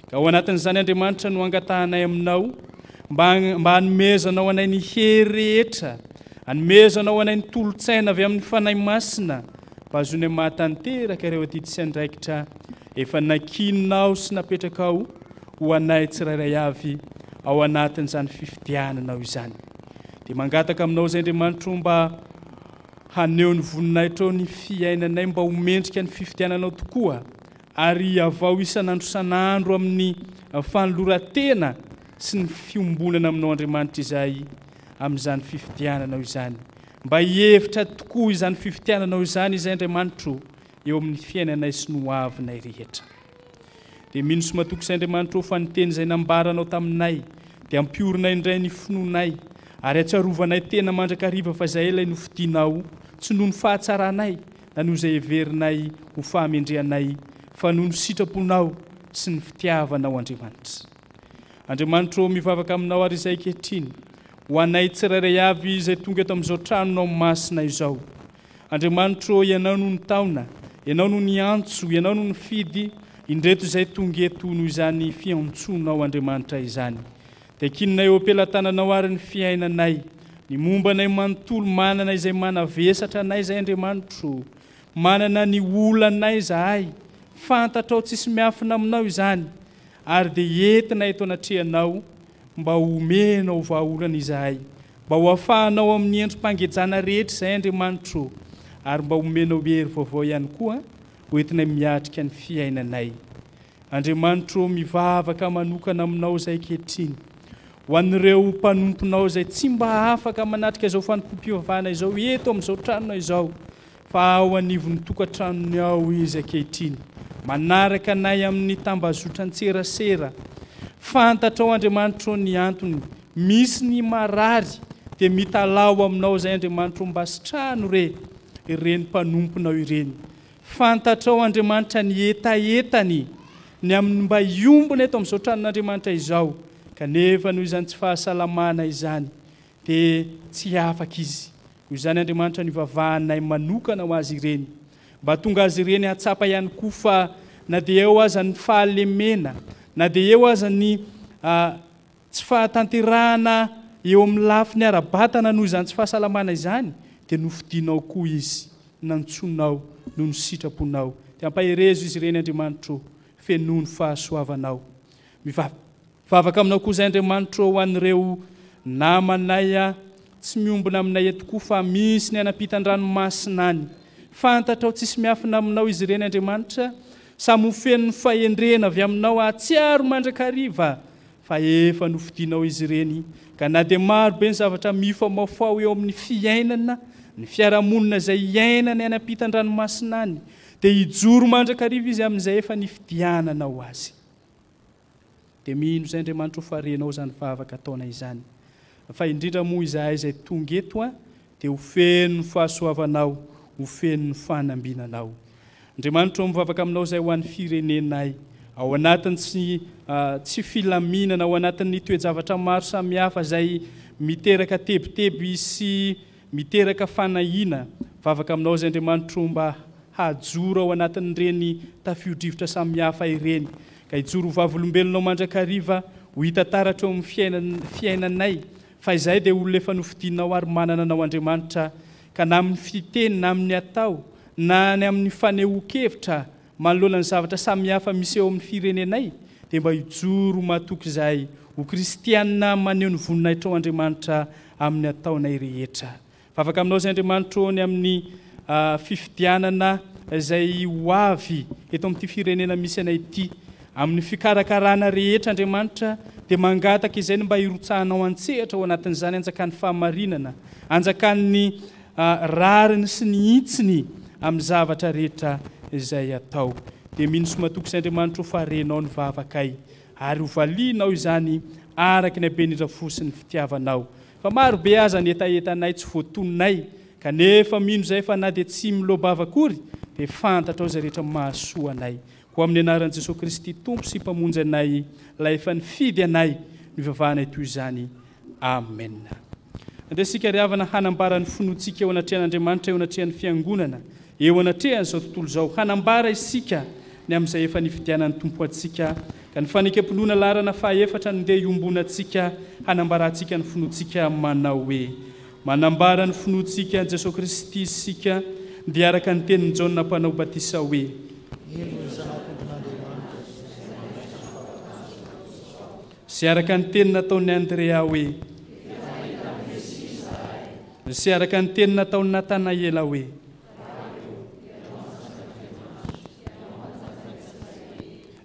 ka ao anatin'izany Andriamanitra no angatahanay aminao, mba hanomezanao anay ny hery rehetra, hanomezanao anay ny tolotsaina avy amin'ny fanahy masina, mba azony mahatanteraka ireo atity sy andraikitra efa nakininao sy napetrakao ho anay tsirairay avy ao anatin'izany fifidiananao izany. Dia mangataka aminao izay Andriamanitra mba haneho ny voninay trao ny fiainanay, mba homendrika ny fifidiananao tokoa, ary avao isan'andro san'andro amin'ny fanoloran-tena sy ny fiombonana aminao Andriamanitra izay amin'izany fifidiananao izany. Mba hihevitra tokoa izany fifidiananao izany izay Andriamanitra eo amin'ny fiainanay sy ny hoavinay rehetra. Dia mino sy matoky izay Andriamanitra fa ny teny izay nambaranao taminay dia ampiorina indray ny finoanay, ary atsiarovanay tena mandrakariva fa izay ilay nofidianao, tsy noho ny fahatsaranay na noho izay heverinay ho fahamendrehanay, fa noho ny sitraponao sy ny fitiavanao Andriamanitra. Andriamanitra mivavaka aminao ary izay kehitriny ho anay tsirairay avy izay tonga eto amin'izao tranonao masina izao. Andriamanitra ianao no ny taona, ianao no ny antso, ianao no ny fidy indreto izay tonga eto noho izany fiantsonao Andriamanitra izany. Dia kininay eo ampelantananao ary ny fiainanay, ny mombanay manontolo manana izay manavesatra anay izay Andriamanitra, manana ny olanay izahay, fantatrao tsisy miafina aminao izany, ary dia entinay eto anatrehanao mba homenao vahaolana izahay, mba ho afahanao amin'ny endrim-pangejana rehetra izay Andriamanitra, ary mba homenao hery vaovao ihany koa hoentinay miatrika ny fiainanay. Andriamanitra mivavaka manokana aminao izay kehitriny, ho an'ireo mpanomponao izay tsy mba afaka manatrika izao fanompoam-pivavahana izao eto amin'izao tranonao izao, fa ao anivon'ny tokantranony ao izy ankehitriny, manaraka anay amin'ny tambazotra an-tserasera. Fantatrao Andriamanitra ny antony, misy ny marary dia mitalao aminao izay Andriamanitra mba sitrano ireny mpanomponao ireny. Fantatrao Andriamanitra ny etaetany ny amin'ny mba iombona eto amin'izao tranon'Andriamanitra izao, kanefa noho izany tsy fahasalamana izany dia tsy afaka izy. Noho izany Andriamanitra nivavahanay manokana ho azy ireny, mba tonga azy ireny hatsapa ihany koa fa na dia eo aza ny fahalemena, na dia eo aza ny tsy fahatanterahana eo amin'ny lafiny ara-batana noho izany tsy fahasalamana izany, dia nofidinao koa izy, nantsonao noho ny sitraponao. Dia ampaherezo izy ireny Andriamanitra, fenohy ny fahasoavanao. Mivavaka aminao koa izay Andriamanitra ho an'ireo namanay tsy miombona aminay eto koa fa misy ny anampitan-dranomasina any. Fantatrao tsisy miafina aminao izy ireny Andriamanitra, samy feno ny fahendrena avy aminao atsiaro mandrakariva, fa efa nofidinao izy ireny, ka na dia maro be ny zavatra mifamaofao eo amin'ny fiainana, ny fiarahamonina izay iainana anampitan-dranomasina any, dia hijoro mandrakariva izy amin'izay efa nifidiananao azy. Dia mino izay Andriamanitra ho farenao izany vavaka ataona izany, fa indrindra moa izahay izay tonga eto dia ho feno ny fahasoavanao, ho feno ny fanambinanao. Andriamanitra mivavaka aminao izay ho an'ny firenenay, ao anatiny tsy filaminana, ao anatin'ny toe-javatra maro samihafa izay miteraka tebiteby sy miteraka fanahiana. Vavaka aminao izay Andriamanitra mba hajoro ao anatin'ireny tafio-drivotra samihafa ireny, ka hijoro vavolombelonao mandrakariva ho hita taratra eo amin'ny fiainanay, fa izay dia olona efa nofidinao ary manana anao Andriamanitra, ka na amin'ny fiteny na amin'ny atao na ny amin'ny fanehoan-kevitra manoloana ny zavatra samihafa misy eo amin'ny firenenay, dia mba hijoro mahatoky izay ho kristianina maneho ny voninahitra ao Andriamanitra amin'ny ataonay rehetra. Vavaka aminao izay Andriamanitra ny amin'ny fifidianana izay ho avy eto amin'ity firenena misy anay ity, amin'ny fikarakarana rehetra Andriamanitra, dia mangataka izay mba hirotsahanao an-tsehatra ao anatin'izany, anjakan'ny fahamarinana, anjakan'ny rariny sy ny hitsiny amin'ny zavatra rehetra izay atao. Dia mino sy matoky izay Andriamanitra ho farenao ny vavakay, ary ho valianao izany araka ny haben'indra fosiny fitiavanao. Fa maro be aza ny etaetanay tsy voatononay, kanefa mino izay fa na dia tsy milobava akory, dia fantatrao izay rehetra mahasoa anay. Ho amin'ny anaran'i Jesosy Kristy Tompo sy mpamonjy anay, ilay efa nifidy anay, nivavahanay toy izany. Amen. Andeha isika ry havana hanambara ny finoantsika eo anatrehan'Andriamanitra, eo anatrehan'ny fiangonana, eo anatrehan'izao tontolo izao, hanambara isika ny amin'izay efa nifidianan'ny Tompo antsika, ka ny fanekem-pinoana larana fahaefatra no ndeha iombonantsika, hanambarantsika ny finoantsika manao hoe: manambara ny finoantsika an'i Jesosy Kristy isika, dia araka ny tenin'ny Jaona mpanao batisa hoe: sy araka ny teny nataon'ny Andrea hoe: sy araka ny teny nataon'ny Natanaela hoe: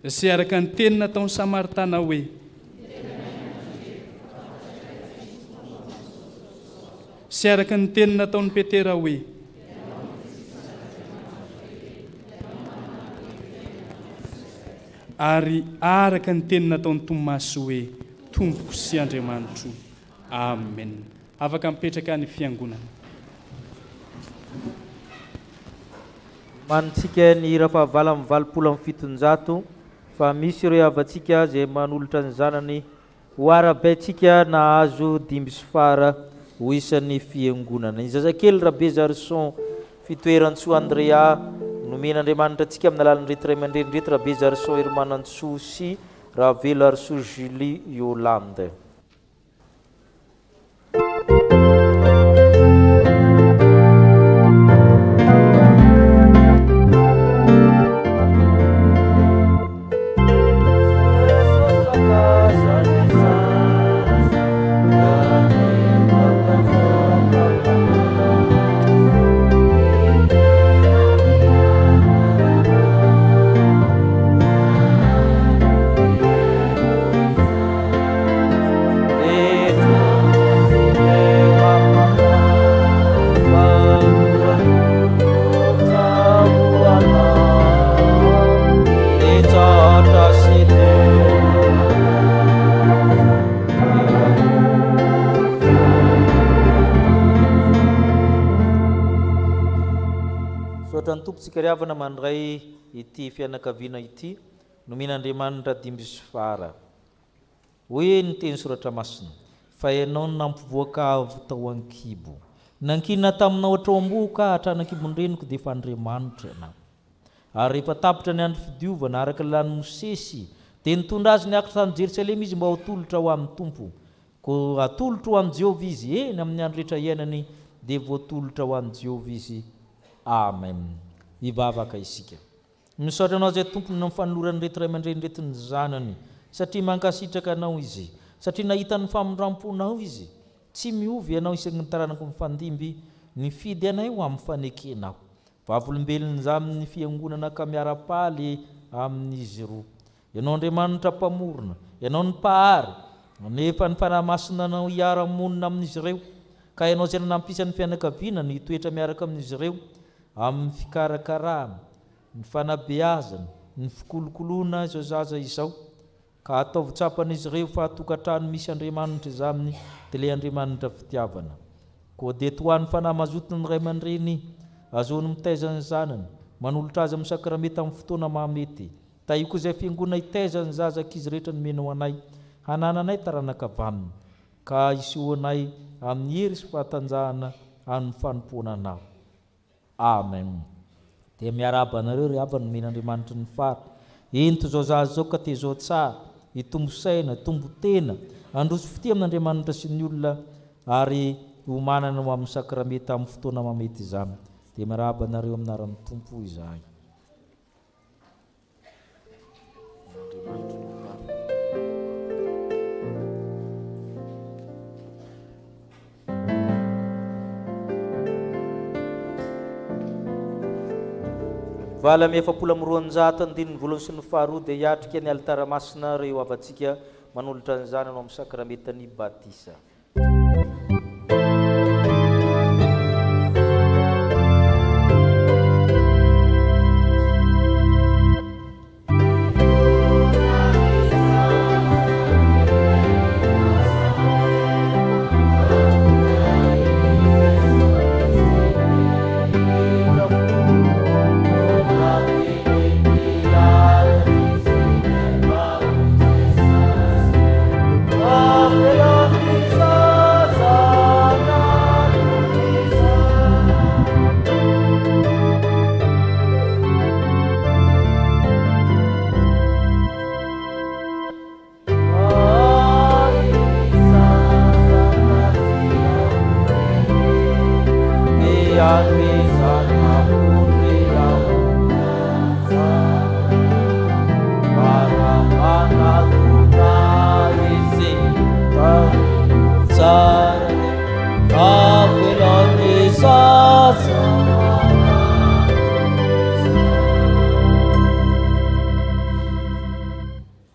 sy araka ny teny nataon'ny Samaritana hoe: sy araka ny teny nataon'ny Petera hoe: ary araka ny teny nataon'ny Tomasy hoe: Tompoko sy Andriamanitro. Amen. Afaka mipetraka ny fiangonana. Manitsika ny hira fahavala amin'ny 750 fa misy ireo havatsika zay manolotra ny zanany ho arabaitsika nahazo 5 sy fara ho isan'ny fiangonana. Ny zazakely Rabe Zarson fitoeran-tsoa Andrea nomen'Andriamanitra antsika amin'ny alalan'ny reto ray aman-dreny Rabe Zarson Hermanantsoa sy Ravelo Arsoa Julie Yolande. Sikariavana mandray ity fianakaviana ity nomen'Andriamanitra 5 sy fara. Hoe ny teny soratra masina fa ianao nampivoaka avy tao ankibo nankina taminao atrao-amboho ka hatranankibon-dreniko dia efa Andriamanitra ianao. Ary rehefa tapitra ny andro fidiovana araka lany Mosesy dia nitondra azy niakatra tany Jerusalema izy mba hatolotra ho amin'ny Tompo. Ko hatolotra ho an'i Jehovah izy eny amin'ny andro rehetra iainany dia voatolotra ho an'i Jehovah izy. Amen. Ivavaka isika. Misaotra anao zay tompony ny fanolorany reto ray aman-dreny reto ny zanany satria mankasitraka anao izy, satria nahita ny famondram-ponao izy, tsy miovy ianao isaky ny taranako mifandimby nifidy anay ho amin'ny fanekenao. Vavolombelony za amin'ny fiangonana ka miara-paly amin'izy roa. Ianao Andriamanitra mpamorona, ianao ny mpahary, nefa ny fanamasina anao hiara-monina amin'izy ireo, ka ianao zay nanampisany fianakaviana ny toetra miaraka amin'izy ireo amin'ny fikarakarana, ny fanabeazana, ny fikolokoloana izao zaza izao, ka ataovy tsapan'izy ireo fa tokantrano misy Andriamanitra izaminy dia ilay Andriamanitra fitiavana. Koa dia toan'ny fanamazotiny ny ray aman-dreny azoany mitaizany zanany, manolotra azy amin'ny sakrameta amin'ny fotoana mahamety. Ta io koa izay fiangonana hitaizany zazak'izy rehetra nomenao anay, hanananay taranaka avy aminy, ka isehoanay amin'ny hery sy fahatanjahana amin'ny fanompoana anao. Amen. Dia miaraba anareo ry havana nomen'Andriamanitra ny fara. Ento zao zaza zao ka te zao tsara, hitombo saina, hitombo tena, handroso fitia amin'Andriamanitra sy ny olona ary ho manana ho amin'ny sakrameta amin'ny fotoana mamety izany. Dia miaraba anareo aminaran'ny Tompo izahay. Vala amy 720 andininy voalohany sy ny faharoa dia hiatrika ny alitara masina reo avatsika manolotra ny zanany amin'ny sakramentany batisa.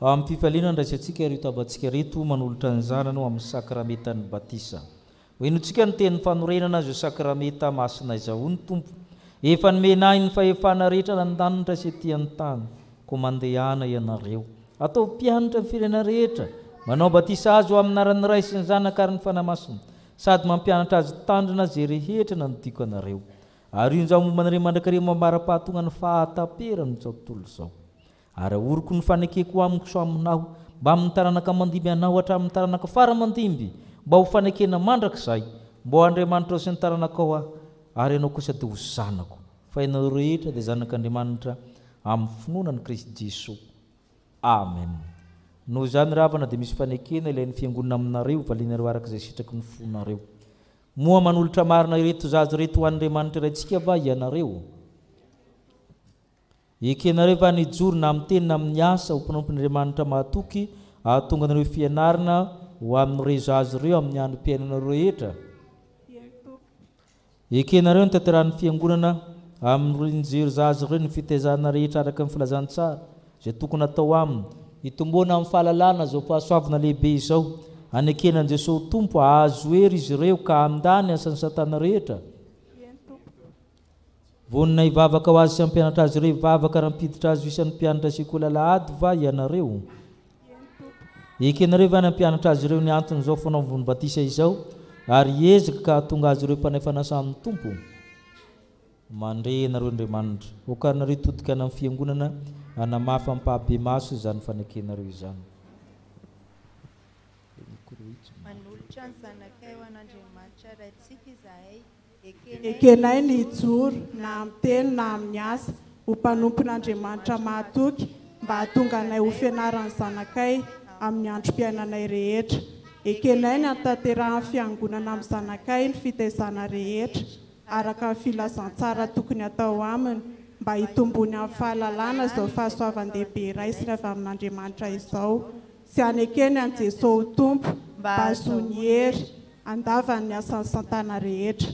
Amin'ny fifaliana ndraisantsika reto abantsika reto manolotra ny zanany amin'ny sakramentany batisa. Hoenontsika ny tenin'ny fanorenana azy sakrameta masina izao ny Tompo. Efa nomenay ny fahefana rehetra nandanitra sy ety an-tany, ko mandehana ianareo. Atao mpianatra ny firenena rehetra, manao batisa azy ho amin'ny anaran'ny Ray sy ny Zanaka ary ny fanamasina, sady mampianatra azy tandrina zay rehetra nanodiko anareo. Ary io izao momba anareo mandrakariva mambara-pahatonga ny fahataperany izao tontolo izao. ary ahoriko ny fanekeko amiko so aminao mba amin'ny taranaka mandimby anao hatramin'ny taranaka fara mandimby mba ho fanekena mandrakizay mba ho Andriamanitra sy ny taranakao ary ianao kosa dia ho zanako fa ianao rehetra dia zanak'Andriamanitra amin'ny finoana ny Kristy Jesosy. Amen. Noho izany ravana dia misy fanekena ilay ny fiangonana aminareo valinareo araka izay sitraky ny fonareo. Moa manolotra marina ireto zaza reto ho Andriamanitra iraintsika va ianareo. Ekenareo va nijoro na amin'ny teny na amin'ny asa ho mpanompon'Andriamanitra mahatoky ahatonga anareo fianarana ho amin'ireo zaza ireo amin'ny androm-piainanareo rehetra. Ekenareo ny tanterahan'ny fiangonana amin'ny nijery zaza ireo ny fitaizana rehetra araka ny filazantsara izay tokony atao aminy hitomboana amin'ny fahalalana izao fahasoavana lehibe izao anekenan Jesosy Tompo ahazo hery izy ireo ka andany asan'ny Satana rehetra. Vonina hivavaka ho azy sy hampianatra azy ireo hivavaka raha mpiditra azy isan'ny mpianatra sekoly alahady va ianareo. Ekenareo va ny hampianatra azy ireo ny antony izao fanaovana batisa izao ary ezaka ka hahatonga azy ireo mpanay fanasan'ny Tompo. Mandre nareo Andriamanitra okarinareo todika any amin'ny fiangonana anamafy ampahabe maso izany fanekenareo izany. Manolotra ny zanakay ho an'Andriamanitra raintsika izahay ekenay nijoro na amin'ny teny na amin'ny asa ho mpanompon'Andriamanitra mahatoky mba hahatonga anay ho fianaran'ny zanakay amin'ny androm-piainanay rehetra. Ekenay ny hatanterahany fiangonana amin'ny zanakay ny fitaizana rehetra araka ny filazantsara tokony atao aminy mba hitombony amin'ny fahalalana izao fahasoavan-dehibe raisina avy amin'Andriamanitra izao sy anekeny an Jesosy Tompo mba hazony hery andavany ny asan'ny Satana rehetra.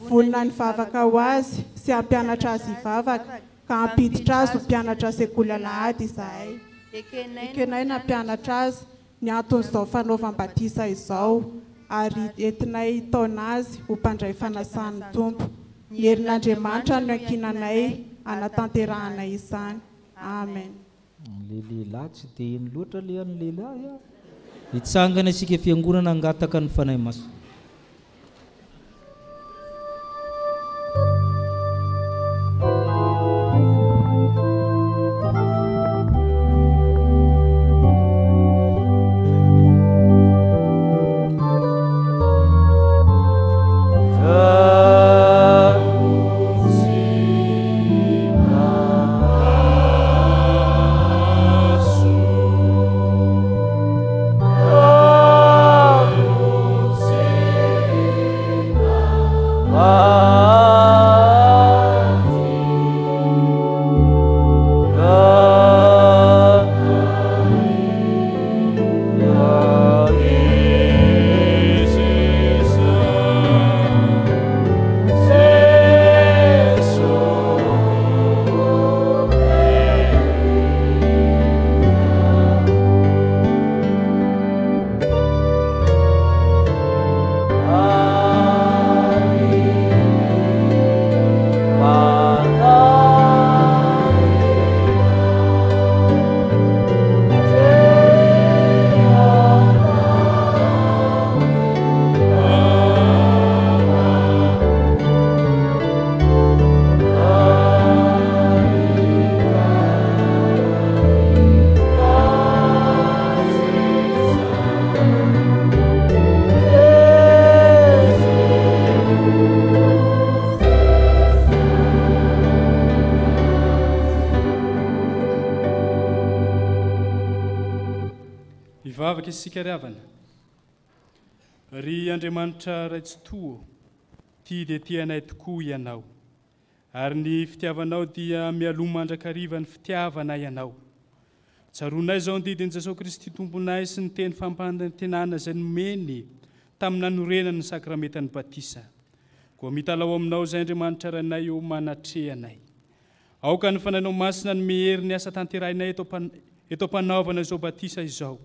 Vonina ny vavaka ho azy sy hampianatra azy hivavaka ka hampiditra azy ho mpianatra sekoly alahady izahay. Ekenay na mpianatra azy ny anton'izao fanaovam-batisa izao ary entinay taona azy ho mpandray fanasan'ny Tompo. Ny herin'Andriamanitra no ankinanay anatanteranay izany. Amen. Le lehilahy tsy dia eny loatra le an'ny lehilahy hitsangana isika fiangonana hangataka ny fanahy masina. Isika ravana ry Andriamanitra raitsy toa tia dia tianay tokoa ianao ary ny fitiavanao dia mialoha mandrakariva ny fitiavana ianao. Tsaronay izao ny didin'i Jesosy Kristy Tomponay sy ny teny fampanantenana izay nomeny tamin'ny nanorenany ny sakramentan'ny batisa. Koa mitalao aminao izay Andriamanitra ranay eo manatrehanay. Aoka ny fanainao masina ny mehery ny asa tanterahinay eto mpanaovana izao batisa izao.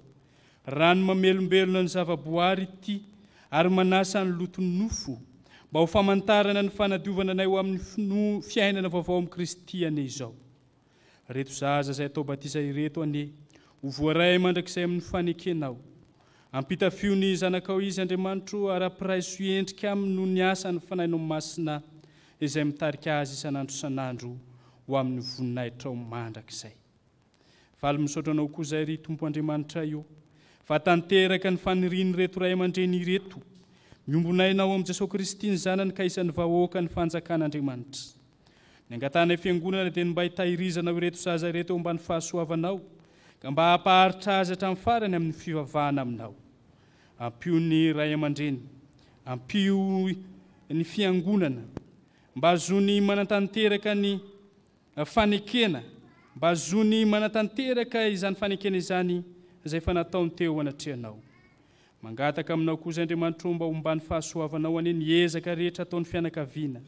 Rano mamelombelona ny zavaboary ity ary manasa ny lotony nofo mba ho famantarana ny fanadiovana anay ho amin'ny fiainana vaovao amin'ny Kristy ane izao. Reto zaza izay atao batisa ireto ane ho voaray mandrakizay amin'ny fanekenao. Ampita fio ny zanakao izy Andriamanitro ary ampiraiso endrika aminy noho ny asa ny fanainao masina izay mitarika azy isan'andro ho amin'ny voninahitra ao mandrakizay. Faly misaotra anao koa izay ry Tompo Andriamanitra io fa tanteraka ny faniriany reto ray aman-dreny reto miombonainao amin'i Jesosy Kristy ny zanany ka isan'ny vahoaka ny fanjakan'Andriamanitra. Ny angatana fiangonana dia mba hitahirizanao ireto zaza reto eo ambany fahasoavanao ka mba hampaharitra azy hatramin'ny farany amin'ny fivavahana aminao. Ampio ny ray aman-dreny, ampio ny fiangonana, mba azony manatanteraka ny fanekena, mba azony manatanteraka izany fanekena izany izay efa nataony teo anatrehanao. Mangataka aminao koa izay Andriamanitra mba hombany fahasoavanao ane ny ezaka rehetra ataon'ny fianakaviana,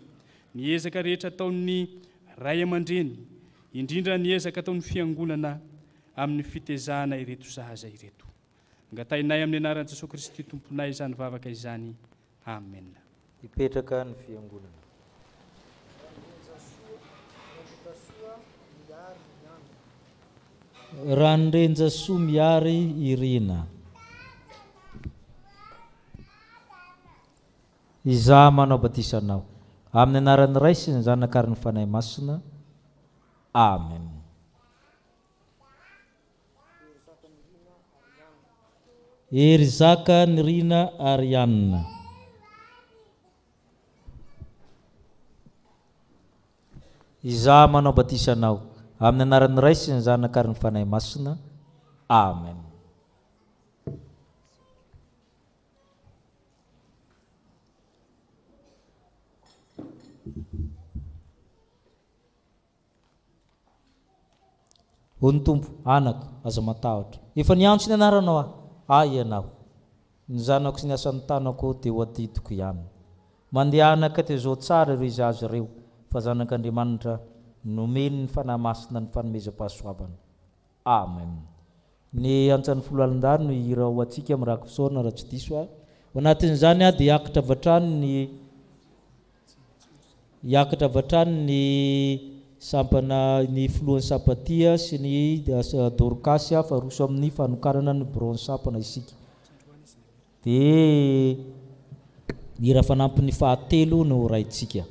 ny ezaka rehetra ataon'ny ray aman-dreny, indrindra ny ezaka ataon'ny fiangonana amin'ny fitezahana ireto zaza ireto. Ngatainay amin'ny anaran'i Jesosy Kristy Tomponay izany vavaka izany. Amen. Ipetraka ny fiangonana. Ranondrenja soa miary Irina. Izaho manao batisanao amin'ny anaran'ny Ray sy ny Zanaka ary ny Fanahy Masina. Amen. Ery zaka ny Rina Arianna. Izaho manao batisanao amin'ny anaran'ny Ray sy ny Zanaka ary ny Fanahy Masina. Amen. Hony Tompo, anako aza matahotra. Efa niantso ny anaranao ianao. Ny zanako sy ny asan'ny tanako dia ho adidiko ihany. Mandeha anaka dia zao tsara ireo izy azy ireo, fa Zanak'Andriamanitra nomeny ny fanahy masina ny fanomezam-pahasoavana. Amen. Ny antsan'ny folo alin-dany no hira ho antsika amin'ny rako fisaorana raha tsy diso Ho anatin'izany dia hiakatra avatrany ny sampana ny filohan'ny sampatia sy ny Dorcas fa roso amin'ny fanokarana ny bronze sampana isika. Dia hira fanampin'ny fahatelo no raintsika.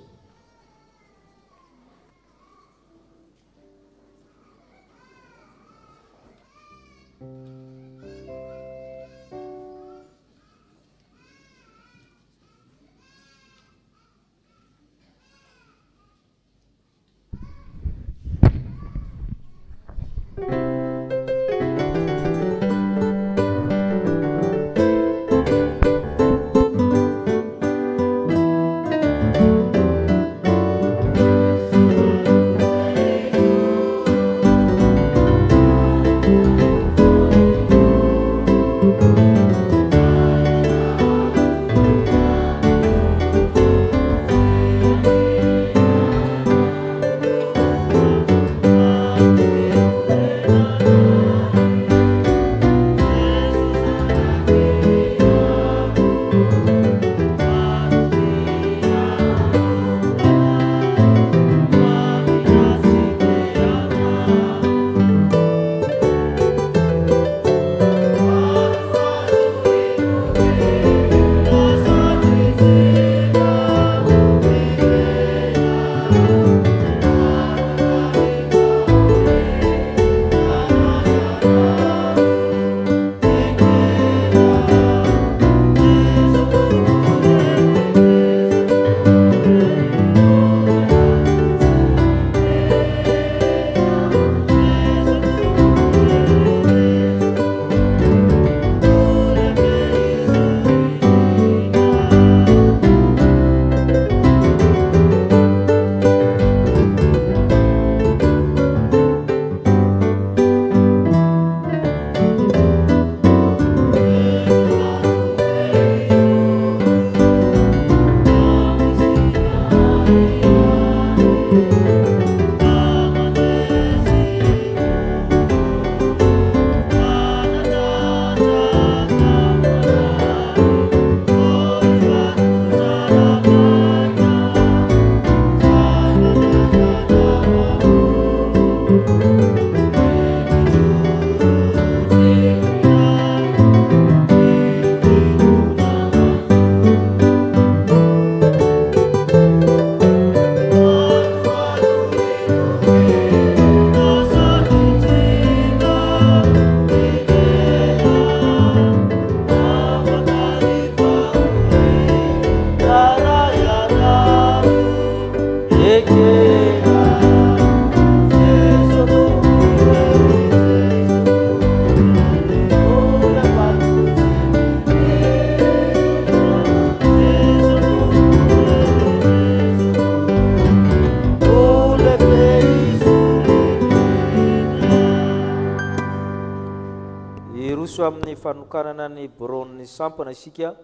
amin'ny fanokanana ny bron ny sampana isika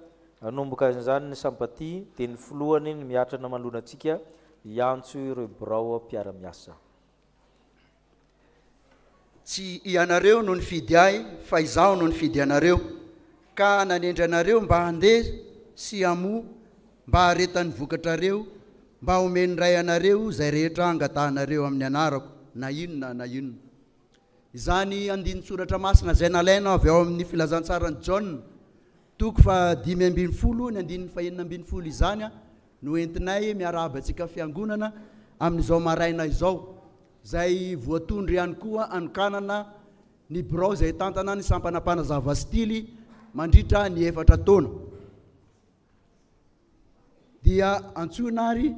anomboka an'izany ny sampaty dia ny filohany ny miatrana malonatsika iantso ireo birao mpiara-miasa. Tsy ianareo no nifidy ahy fa izaho no nifidy anareo ka nanendry anareo mba handeha sy amo mba haretany vokatrareo mba omeny ray anareo zay rehetra angatahanareo amin'ny anarako na inona izany andiny soratra masina zay nalaina avy ao amin'ny filazantsarany John toko fa 5:10 ny andiny 5:40 izany no entinay miarahabantsika fiangonana amin'izao maraina izao zay voatondry ihany koa anokanana ny birao zay tantana ny sampanampanazava stily mandritra ny 4 taona dia antsoinary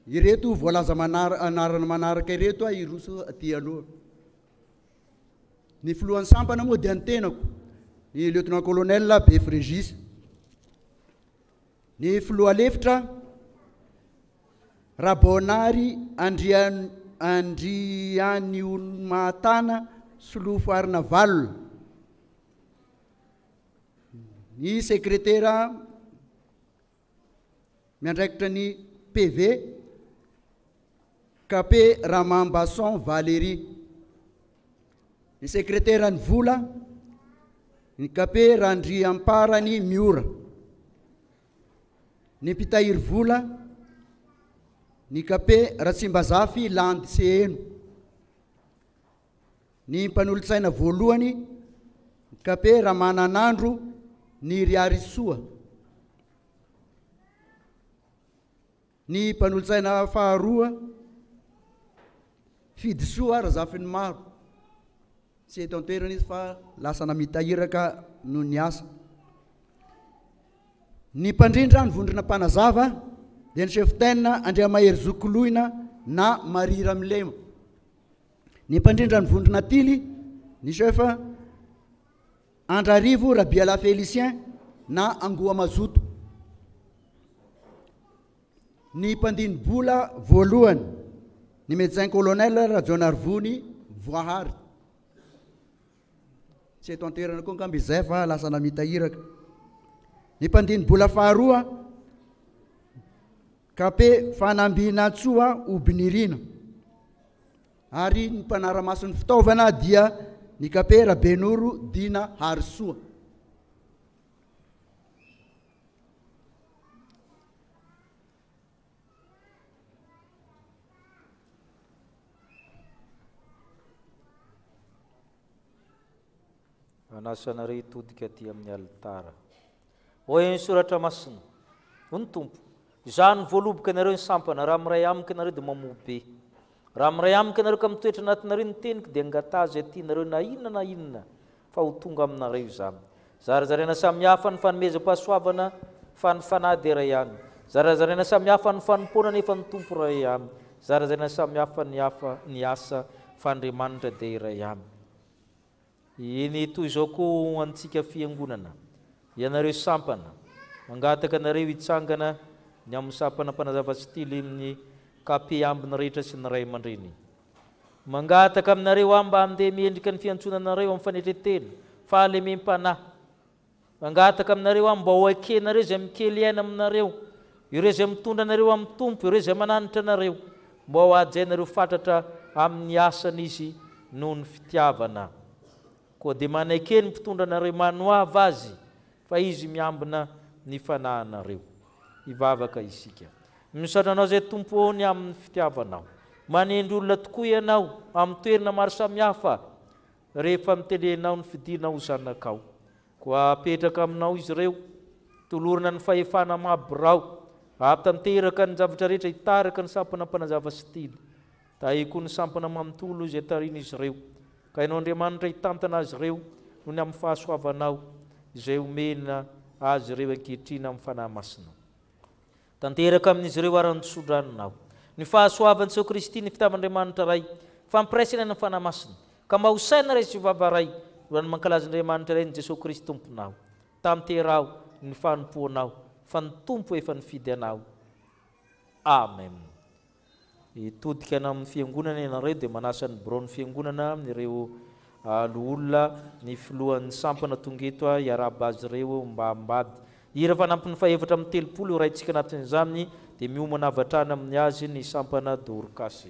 ireto voalaza anarana manaraka ireto iroso aty aloha. Ny filohan'ny sampana moa dia ny tenako ny lieutenant colonel B Frégis, ny filoha lefitra Rabonary Andriany Olmatana Solofo Arnaval, ny sekretera miandraikitra ny PV KP Ramambasson Valérie, ny sekretera ny vola ny KP Randri Amparany Miora, ny mpitahiry vola ny KP Ratsimbazafy Landy Seheno, ny mpanolotsaina voalohany ny KP Ramananandro ny Riarisoa, ny mpanolotsaina faharoa Fidisoa Razafiny Maro, tsy eto antoerana izy fa lasa namitahiraka no ny asa. Ny mpandrindra ny vondrona mpanazava dia ny cheftaine Andriamahery Zokoloina na Marira Milema, ny mpandrindra ny vondrona tily ny chef Andrarivo Rabiala Félicien na Angoa Mazoto, ny mpandiny bola voalohany ny médecin colonel Rajonarvony Voahary, tsy eto antoerana koa ngamby izay fa lasa namitahiraka. Ny mpandiny bola faharoa KP Fanambina Tsoa Obinirina, ary ny mpanara-mason'ny fitaovana dia ny KP Rabenoro Dina Harisoa. Anasanareo hitodika aty amin'ny alitara. Hoy ny soratra masina, ho ny tompo, izany voaloboka anareo ny sampana, raha miray amika anareo dia mamohy be. Raha miray amika anareo ka mitoetra anatinareo ny teniko dia angatazy aty nareo na inona fa ho tonga aminareo izany. Zarazarena samihafa ny fanomezam-pahasoavana fa ny fanady iray ihany. Zarazarena samihafa ny fanompoana nefa ny tompo iray ihany. Zarazarena samihafa ny asa fa Andriamanitra dia iray ihany. Iny toy izao koa antsika fiangonana, ianareo sampana mangataka anareo hitsangana ny amin'ny sampana mpanazava stily amin'ny KP ambiny rehetra sy ny ray aman-dreny. Mangataka aminareo mba handeha miendrika ny fiantsonanareo amin'ny fanetretena fahalemem-panahy. Mangataka aminareo mba ho akenareo izay mikely aina aminareo, ireo izay mitondra anareo amin'ny tompo, ireo izay mananitra anareo, mba ho ajainareo fatratra amin'ny asana izy noho ny fitiavana. Koa dia manaiky ny mpitondra anareo manoava azy fa izy miambina ny fanahinareo. Ivavaka isika. Misaotra anao izay tompo ny amin'ny fitiavanao. Manendry olona tokoa ianao amin'ny toerana maro samihafa rehefa mitenenao ny fidinao ho zanakao. Koa apetraka aminao izy ireo, tolorana ny fahefana mabirao, ampitanteraka ny zavatra rehetra hitaraka ny sampana mpanazava stily. Tahiko ny sampana manontolo izay tarina izy ireo. Ka ianao Andriamanitra hitantana azy ireo noho ny amin'ny fahasoavanao izay omena azy ireo ankehitriny amin'ny fanahy masina. Tanteraka amin'izy ireo aran-tsodranonao ny fahasoavan'i Jesu Kristy ny fitiavan'Andriamanitra ray, fampiraisana ny fanahy masina, ka mahosaina ray sy vava ray noho ny mankalaza-Andriamanitra ray ny Jesosy Kristy tomponao. Tanterao ny fanompoanao fa ny tompo efa nifidy anao. Amen. Itodika na amin'ny fiangonana ianareo dia manasa ny birao ny fiangonana amin'ireo olona ny filohan'ny sampana tonga eto a iaraba azy ireo mba ambady ira fanampin'ny fahevatra amin'ny telopolo io raintsika anatin'izany dia miomana avatrana amin'ny azy ny sampana Dorcas.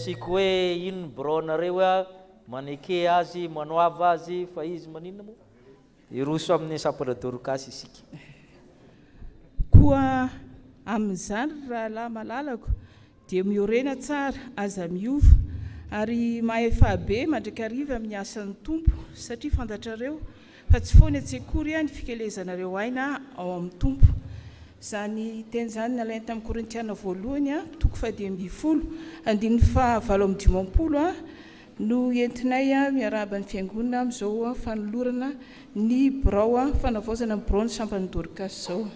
asiko hoe ino bronareo a maneke azy manoava azy fa izy maninona moa iroso amin'ny sampana Dorcas isika koa amin'izany raha lahy malalako dia miorena tsara aza miova ary mahefabe mandraikariva amin'ny asan'ny tompo satria fantatrareo fa tsy foana an-tsekory ny fikelezanareo aina ao amin'ny tompo zany teny zany nalainy tamin'ny Korintiana voalohany a toko 10 andininy fahavalo amin'ny dimampolo no entinay miaraba ny fiangonana amin'izao fanolorana ny birao fanavaozana ny birao ny sampany Dorcas zao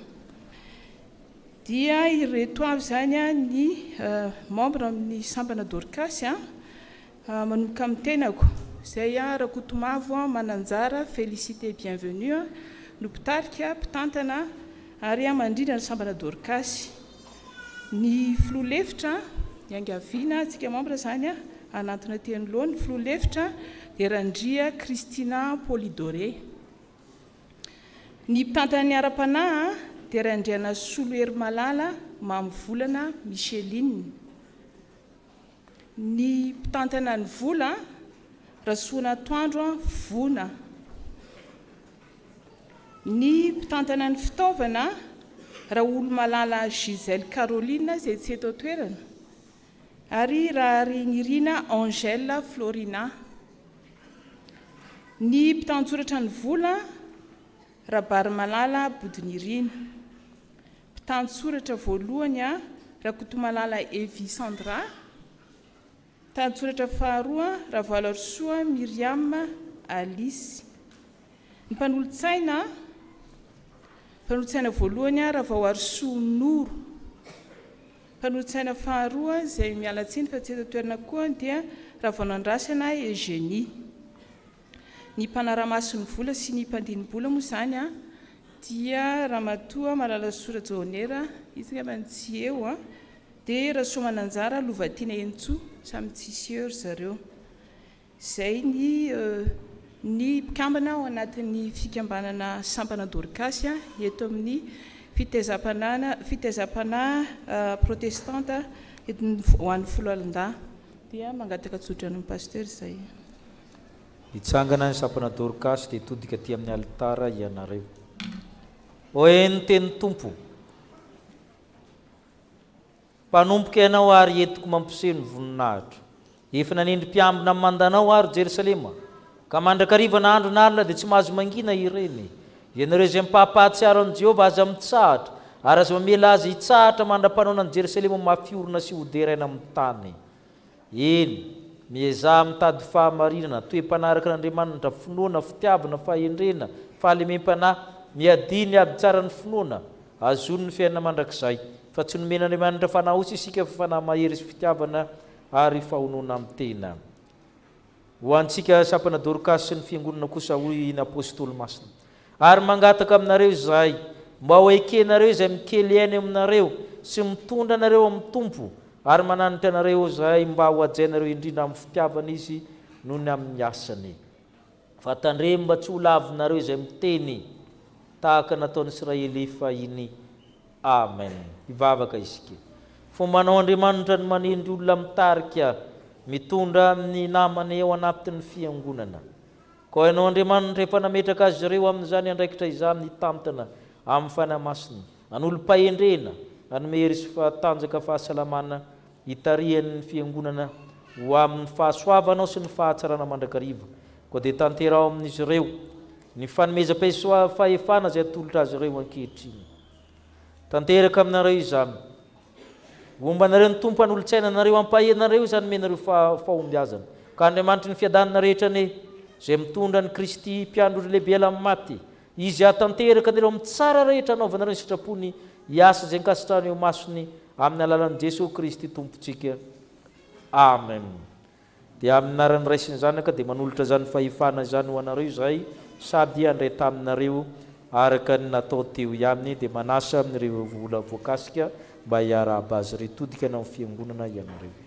dia ireto avy zany ny membre amin'ny sampana Dorcas manomboka amin'ny tenako zay Rakotomavo Mananjara Félicité bienvenue no mpitarika mpitantana ary mandrindra ny sampana Dorcas ny filoha-lefitra iangaviana antsika membre zany anatona teny loha ny filoha-lefitra dia Randria Christina Polidoré ny mpitantana ny ara-panahy dia Randriana Solohery Malala Mamvolana Micheline ny mpitantana ny vola Rasoana Toandro Vona ny mpitantana ny fitaovana Raoul Malala Giselle Caroline zay tsy eto toerana ary Raharinirina Angèle Florina ny mpitantsoratra ny vola Rabary Malala Bodinirina mpitantsoratra voalohany Rakotomalala Evi Sandra mpitantsoratra faharoa Ravalorsoa Miriam Alice ny mpanolotsaina voalohany Ravaoarsoa Noro mpanolotsaina faharoa zay mialatsiny fa tsy eto toerana koa dia Ravanandrasana Eugénie ny mpanaramasin'ny vola sy ny mpandini-bola moa zany dia Ramatoa Malala Sorajonera izy mantsy eo dia Rasoa Mananjara Lovatina Entso samy tsisy eo ry zareo. Zay ny mpikambana ao anatin'ny fikambanana sampana dorcas eto amin'ny fitezapana protestanta ho an'ny Foloalinda dia mangataka tsotra amin'ny pasteur zay. Hitsangana ny sampana dorcas dia todika aty amin'ny alitara ianareo. Hoe ny teny tompo, mpanompoka ianao ary entiko mampiseho ny voninahitra. Efa nanindry mpiambina amin'ny mandanao ary Jerusalema, ka mandrakariva na andro na alina dia tsy mahazo mangina ireny. Ianareo izay mipahapahatsiaro an'i Jehovah aza mitsahatra, ary aza mamela azy hitsahatra mandra-panaona an'i Jerusalema mafiorina sy hoderaina amin'ny tany. Eny, miezah mitady fahamarinana, toe-panaraka n'Andriamanitra, finoana, fitiavana, fahendrena, fahalemem-panahy, miadiny aby tsara ny finoana, azony ny fiainana mandrakizay, fa tsy nomen'Andriamanitra fanahy otsy isika fa fanahy mahery sy fitiavana ary fahonoana amin'ny tena. Ho antsika sampana dorcas sy ny fiangonana kosa hoy ny apôstôly masina. Ary mangataka aminareo izahay, mba ho ekenareo izay mikely ainy aminareo sy mitondra anareo amin'ny tompo, ary mananitra anareo izahay mba ho ajainareo indrindra amin'ny fitiavana izy noho ny amin'ny asany. Fa tandremo mba tsy ho lavinareo izay miteny tahaka nataon'ny Israely fahiny. Amen. Ivavaka isika. Fombanao Andriamanitra ny manindry olona mitarika mitondra amin'ny namany eo anatin'ny fiangonana. Koa ianao Andriamanitra efa nametraka azy ireo amin'izany andraikitra izany tamtana amin'ny fanahy masina, an'olom-pahendrena, anome hery sy fatanjaka fahasalamana hitarihan'ny fiangonana ho amin'ny fahasoavanao sy ny fahatsarana mandrakariva. Koa dia tanterao amin'izy ireo ny fanomezam-pahefana izay atolotra azy ireo ankehitriny. Tanteraka aminareo izany, ombanareo ny tompo an'olon-tsaina nareo, ampahenareo izany menareo fahombiazana. Ka Andriamanitra ny fiadanana rehetra ne izay mitondra ny Kristy mpiandro lehibe ala amin'ny maty, izy atanteraka anareo amin'ny tsara rehetra anaovanareo ny sitrapony hiasa izay nkasitrahany eo masony amin'ny alalan'i Jesosy Kristy tompontsika. Amen. Dia amin'ny anaran'ny Ray sy ny Zanaka dia manolotra izany fahefana izany ho anareo izay sady handray taminareo araka ny natao teo ihany, dia manasa amin'ireo vola voakasika mba hiarahaba azy ireo todika anao amin'ny fiangonana ianareo.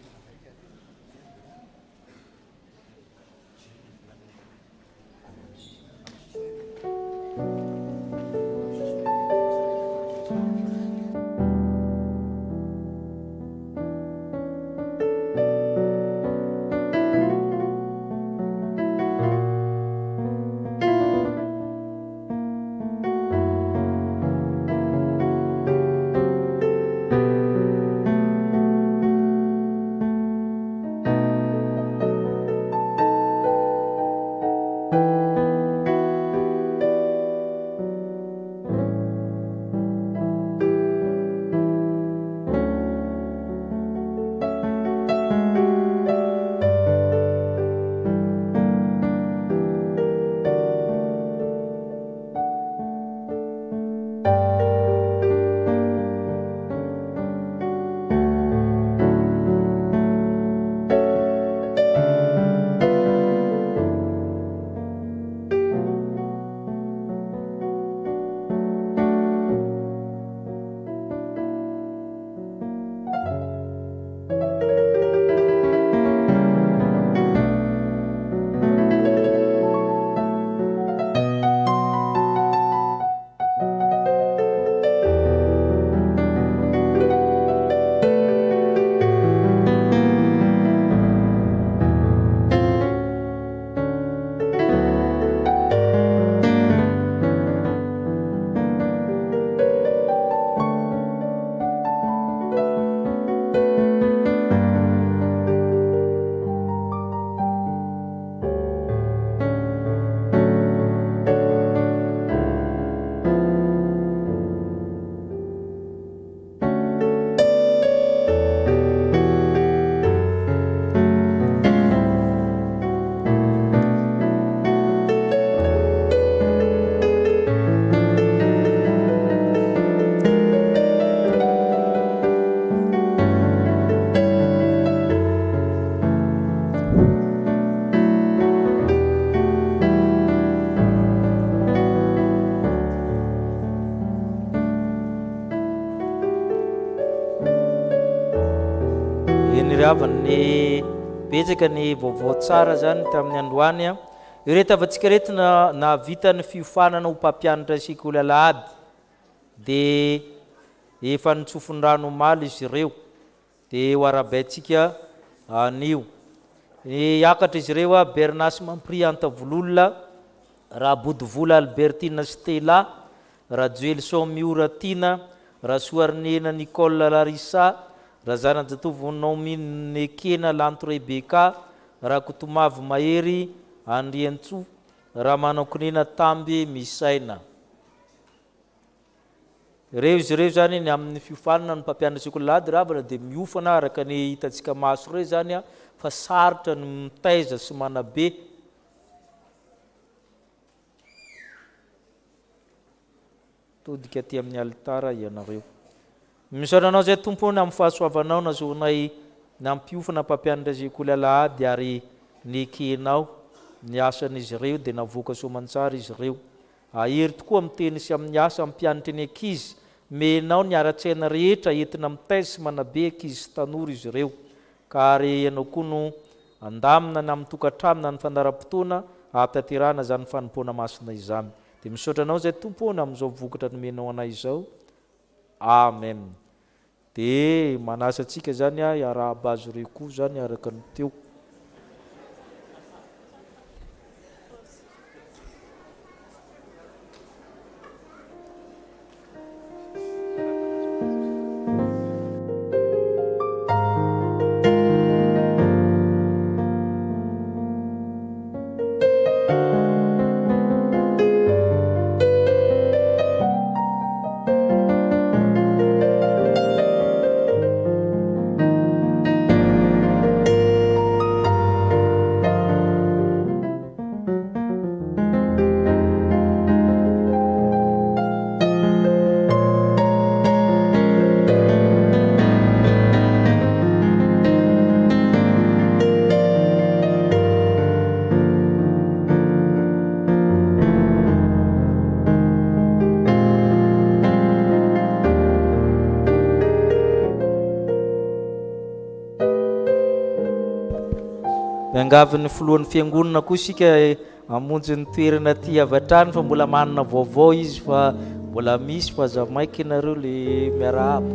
ry havana ny betsaka ny vaovao tsara zany tamin'ny androany a ireto avantsika reto na vita ny fiofanana ho mpampianatra asika olo alahady dia efa nitsofon-drano omaly izy ireo dia ho arabaitsika anio hiakatra izy ireo a Bernas Mamprianta Vololona, raha Bodivola Albertina Stella, raha Joelson Mioratina, raha Soarnena Nicole Larissa, raha Zanajatovo Naomi Nekena Lanto Rebeka, raha Kotomavo Mahery Andriantso, raha Manakonena Tamby Misaina. Ireo izy ireo zany ny amin'ny fiofanana ny mpampianatra alahady ravana dia miofana araka ny hitantsika maso ireo zany a fa sarotra ny mitaiza sy manabe. Todika aty amin'ny alitara ianareo. Misaoranao zay tompony amin'ny fahasoavanao nazoanay nampiofana mpampianatra sekoly alahady ary nekenao ny asan'izy ireo dia navoaka soamantsara izy ireo. Ahery tokoa miteny sy amin'ny asa mpianatra ny ankizy menao ny ara-tsaina rehetra entina mitaiza sy manabe ankizy sy tanora izy ireo ka ary ianao koa no andamina na amin'ny tokantramina ny fandaram-potoana ahatanterahana zany fanompoana masina izany. Dia misaotra anao zay tompony amin'izao vokatra nomenao anay izao. Amen. Dia manasa antsika zany a iarahaba azy ireo koa zany araka ny teo. Miangavin'ny filohan'ny fiangonana koa isika hamonjy ny toerana ty avatrany fa mbola manana vaovao izy fa mbola misy fa za maiky ianareo le miarahaba.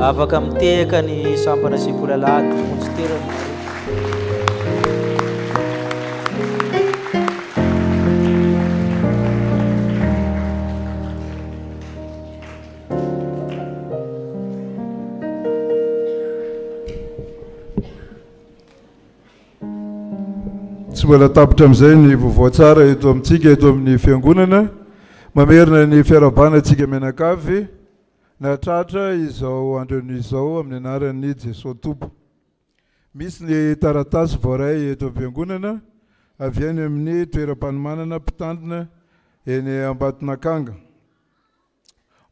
Afaka mitehaka ny sampana sekoly alahady monjy terana. Tsy mbola tapitra amin'izay ny vaovao tsara eto amintsika eto amin'ny fiangonana mamerina ny fiarabana antsika mianakavy natratra izao androny izao amin'ny anaran'ny Jesosy Tompo. Misy ny taratasy voaray eto am-piangonana avy any amin'ny toeram-panomanana mpitandrina eny Ambatonakanga.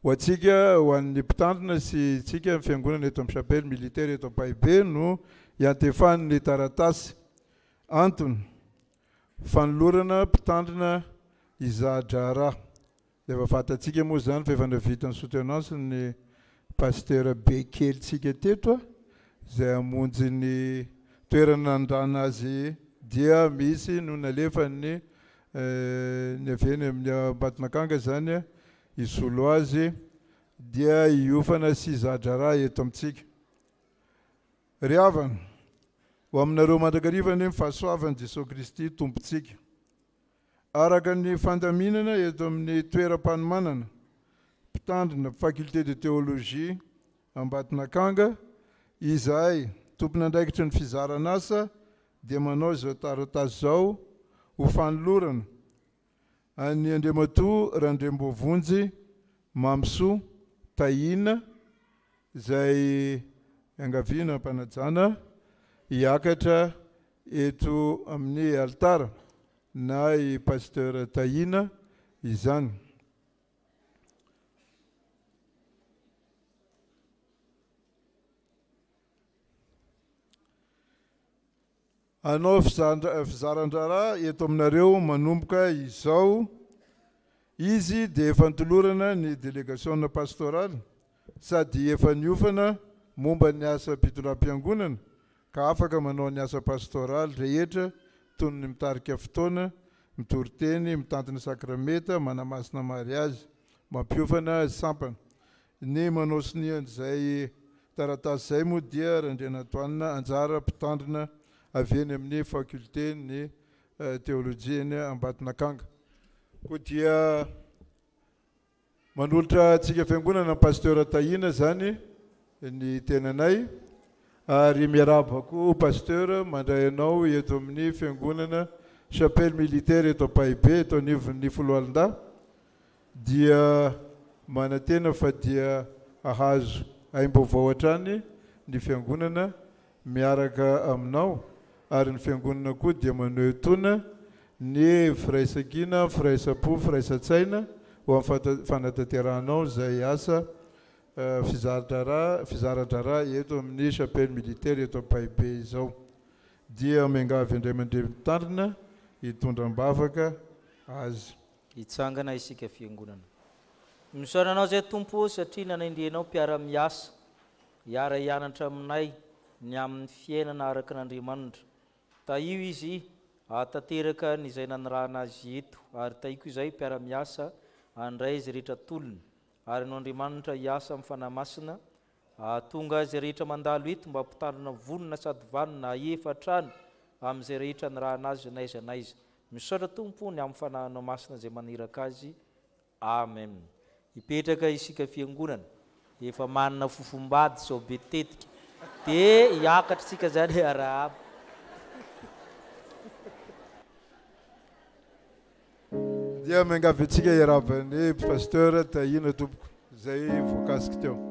Ho antsika ho an'ny mpitandrina sy tsika amin'ny fiangonana eto amin'ny chapelle militaire eto Ampahibeny no iantefany ny taratasy. Antony fanolorana mpitandrina Izadrara. Efa fantatsika moa zany fa efa navita ny soutenance ny pasteur Bekelitsika teto izay hamonjy ny toerana nandrana azy dia misy no nalefa ny avy eny amin'ny Ambatonakanga zany isolo azy dia hiofana sy Izadrara eto amintsika. Ry havana ho aminareo mandrakariva ny fahasoavan'i Jesosy Kristy tompontsika araka ny fandaminana eto amin'ny toeram-panomanana mpitandrina faculté de théologie Ambatonakanga, izahay tompon'andraikitry ny fizarana asa dia manao izao tarotazo zao ho fanolorana any Andriamatoa Randrembovonjy Mamsoa Tahina izay angaviana ampanajana hiakatra eto amin'ny altara na i pasteur Tahina izany. Anao fizaran-draharaha eto aminareo manomboka izao. Izy dia efa nitolorana ny délégation pastorale sady efa niofana momba ny asa mpitondram-piangonana ka afaka manao ny asa pastoraly rehetra toy ny mitarika fotoana, mitory-teny, mitantina sakrameta, manamasina mariazy, mampiofana sampana. Ny manao sinihan'izay taratasy izay moa dia Randrianatoanina anjara mpitandrina avy eny amin'ny faculté ny théologie eny Ambatonakanga. Koa dia manolotra antsika fiangonana pasteur Tahina zany ny tenanay, ary miarabako pasteur mandray anao eto amin'ny fiangonana chapelle militaire eto Paibe eto anivon'ny Foloalinda, dia manantena fa dia ahazo aim-baovao hatrany ny fiangonana miaraka aminao, ary ny fiangonana koa dia maneho tona ny firaisan-kina, firaisan-po, firaisan-tsaina ho amin'ny fanatanteranao izay asa fizaran-draharaha eto amin'ny chapelle militaire eto Paibe izao. Dia miangavy indray mandeha mitandrina hitondram-bavaka azy. Hitsangana isika fiangonana. Misaoranao zay Tompo satria nanaindrianao mpiara-miasa hiara hianatra aminay ny amin'ny fiainana araka n'Andriamanitra. Taio izy atateraka n'izay nanirahana azy eto, ary taiko izay mpiara-miasa andray izay rehetra tolony, ary no Andriamanitra hiasa amin'ny fanamasina tonga izay rehetra mandalo eto mba mpitandrina vonona sady vanona efatrany amin'izay rehetra nirahana azy naiza naiza. Misaotra Tompo ny amin'ny fanahinao masina izay maniraka azy. Amen. Hipetraka isika fiangonana efa manana fofombady sao be tetika dia hiakatra isika zany arahaba. Dia miangavy antsika iarabany pasteur Tahina tompoko izay voakasika teo.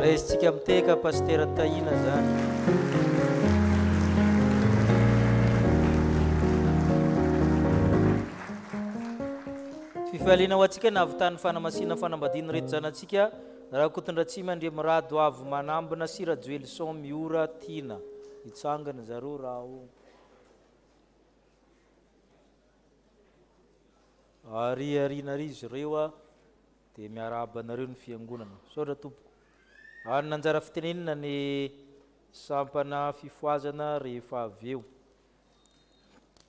Resitsika miteka pasteur Tahina zany. Fifaliana ho antsika nahavitany fanamasina fanambadiana reto zanatsika raha kotondratsima andre mirado avy manambina sira Joelson miora Tina hitsangana zareo raha o. Ari arina ry izy ireo dia miaraba anareo ny fiangonana. Saotra Tompo. Ary nanjara fitenenina ny sampana fifoazana rehefa avy eo.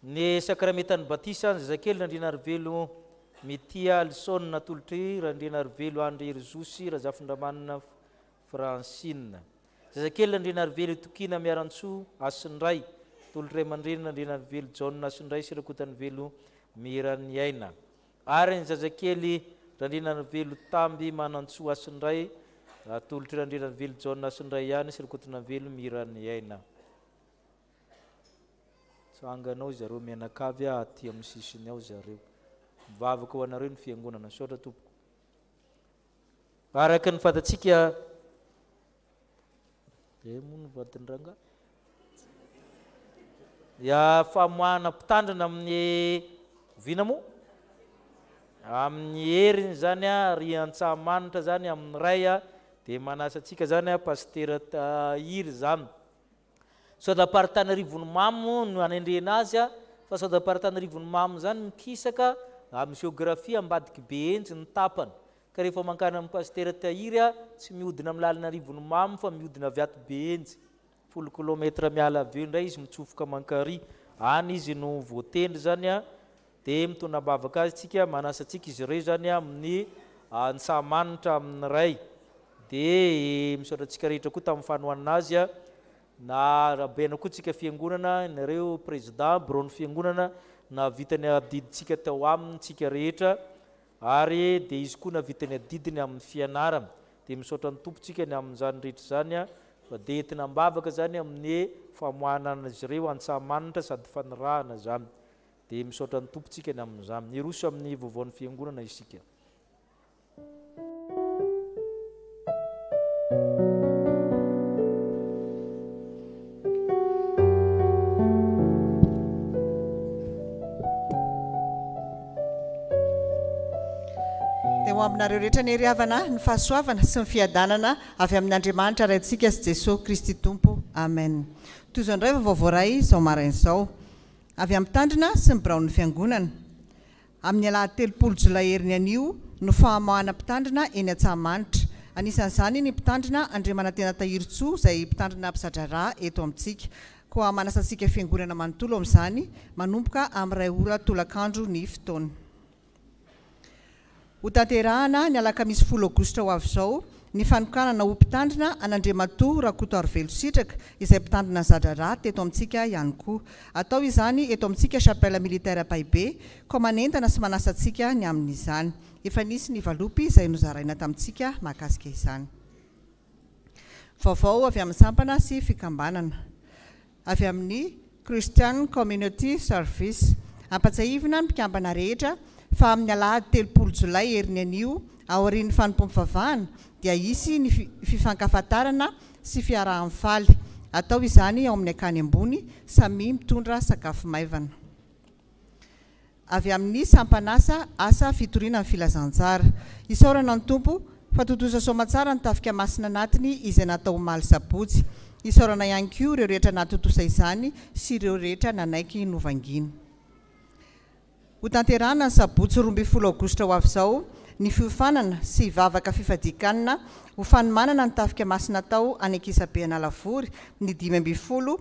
Ny sakramentan'ny batisa ny zazakely nandriana arivelo Metia Alison natolotry randriana arivelo André Rizosy Razafindramanina Francine. Zazakely nandriana arivelo Tokina Miarantsoa Asindray tolotry mandreny nandriana arivelo John Asindray sy rakotany velo Miraniaina. Ary ny zazakely randriana arivelo Tamby Manantsoa Asindray tolotry randriana arivelo John Asindray ihany sy rakotana velo Miraniaina. Sanganao zareo mianakavy aty amin'ny sisiny ao zareo. Mivavaka ho anareo ny fiangonana sotra tompoko. Araka ny fatatsika moa ny vadin-dranga. Ya famoahana mpitandrina amin'ny vina moa. Amin'ny heriny zany ry Antsahamanitra zany amin'ny ray dia manasa antsika zany Pasteur Tahiry zany. Sao d'Antananarivo Mamo no anendrena azy fa sao d'Antananarivo Mamo zany mikisaka amin'ny géographie ambadiky Behenjy ny tapany. Ka rehefa mankana amin'ny Pasteur Tahiry tsy mihodina amin'ny lalana Rivonimamy fa mihodina avy ato Behenjy 10 km miala avy eo indray izy mitsofoka Mankary. Any izy no voatendry zany dia mitondra bavaka azy tsika manasa antsika izy ireo zany amin'ny Antsahamanitra amin'ny ray. Dia misaotra antsika rehetra koa tamin'ny fanohanana azy na rabaina koa tsika fiangonana nareo président bureau ny fiangonana na vitany adiditsika tao aminy tsika rehetra ary dia izy koa na vitany adidiny amin'ny fianarana. Dia misaotra ny tompontsika ny amin'izany rehetra zany fa dia entina mbavaka zany amin'ny famoahana azy ireo Antsahamanitra sady fanirahana zany. Dia misaotra ny tompontsika ny amin'izany. Iroso amin'ny vaovaon'ny fiangonana isika. Aminareo rehetra ny riavana ny fahasoavana sy ny fiadanana avy amin'ny Andriamanitra raintsika sy Jesosy Kristy Tompo. Amen. Toy izao indray vaovao ray izao maraina izao. Avy amin'ny tandrina sy ny biraon'ny fiangonana. Amin'ny alahady 3 Jolay heriny anio no fahamoahana mpitandrina eny Antsahamanitra. Anisan'izany ny mpitandrina Andriamanantena Tahiry-Tsoa izay mpitandrina mpizadrarà eto amintsika. Koa manasa antsika fiangonana manontolo amin'izany manomboka amin'ny 2 ora tolakandro ny fotoana. Ho tanterahana ny alakamisy 10 Aogositra ho avy izao ny fanokanana ho mpitandrina an'Andriamatoa Rakoto Arivelo Sitraka izay mpitandrina zadrarà teto amintsika ihany koa. Atao izany eto amintsika chapelle militaire Paibe koa manentana sy manasa antsika ny amin'izany. Efa nisy ny valopy izay nozaraina tamintsika mahakasika izany. Vaovao avy amin'ny sampana sy fikambanana. Avy amin'ny Christian Community Service. Ampatsahivina ny mpikambana rehetra fa amin'ny alahady 3 Jolay heriny anio aorian'ny fanompoam-pivavahana dia hisy ny fifankafatarana sy fiarahan'ny faly. Atao izany ao amin'ny akany ambony samy mitondra sakafo maivana. Avy amin'ny sampanasa asa fitoriana amin'ny filazantsara. Isaorana ny tompo fa totoza soamatsara ny tafika masina anatiny izay natao omaly sabotsy. Isaorana ihany koa ireo rehetra natotosa izany sy ireo rehetra nanaiky novangina. Ho tanterahana ny sabotsy 12 Aogositra ho avy izao ny fiofanana sy vavaka fifadikanana ho fanomanana ny tafika masina tao any Ankisabehanalavory ny 15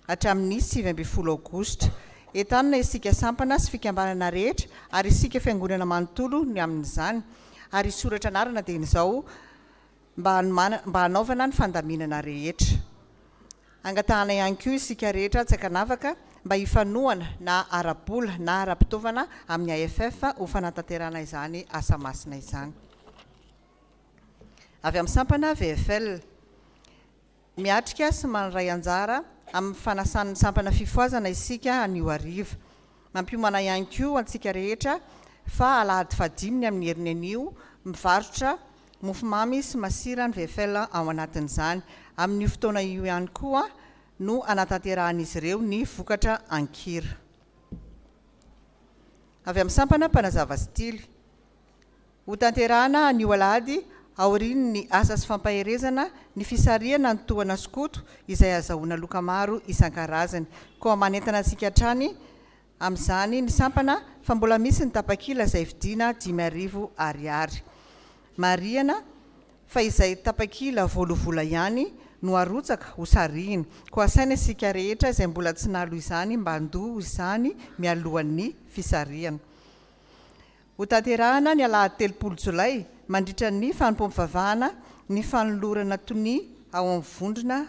hatramin'ny 17 Aogositra. Entanina isika sampana sy fikambanana rehetra ary isika fiangonana manontolo ny amin'izany ary soratra anarana dia izao mba hanaovana ny fandaminana rehetra. Angatahana ihany koa isika rehetra tsakanavaka mba hifanohana na arabola na ara-pitaovana amin'ny AFF ho fanatanterana izany asa masina izany. Avy amin'ny sampana VFL miatrika sy manoray anjara amin'ny fanasan'ny sampana fifoazana isika anio hariva. Mampiomana ihany koa antsika rehetra fa alahady 5 amin'ny heriny anio mivarotra mofomamy sy masira ny VFL ao anatin'izany. Amin'ny fotoana io ihany koa no anatanterahanizy ireo ny vokatra ankira. Avy amin'ny sampana mpanazava stily. Ho tanterahana anio alahady aoriany ny asa sy fampaherezana ny fisariana ny tohana skoto izay azahoana loka maro isan-karazany. Koa manentana antsika hatrany amin'izany ny sampana fa mbola misy ny tapakila izay vidiana 5,000 ariary. Mariana fa izay tapakila voalovola ihany no arotsaka ho sarihiny ko asaina isika rehetra izay mbola tsy nalo izany mba handoha izany mialohan'ny fisarihana. Ho tanterahana ny alahady 3 Jolay mandritra ny fanompoam-pivavahana ny fanolorana tony ao amin'ny vondrona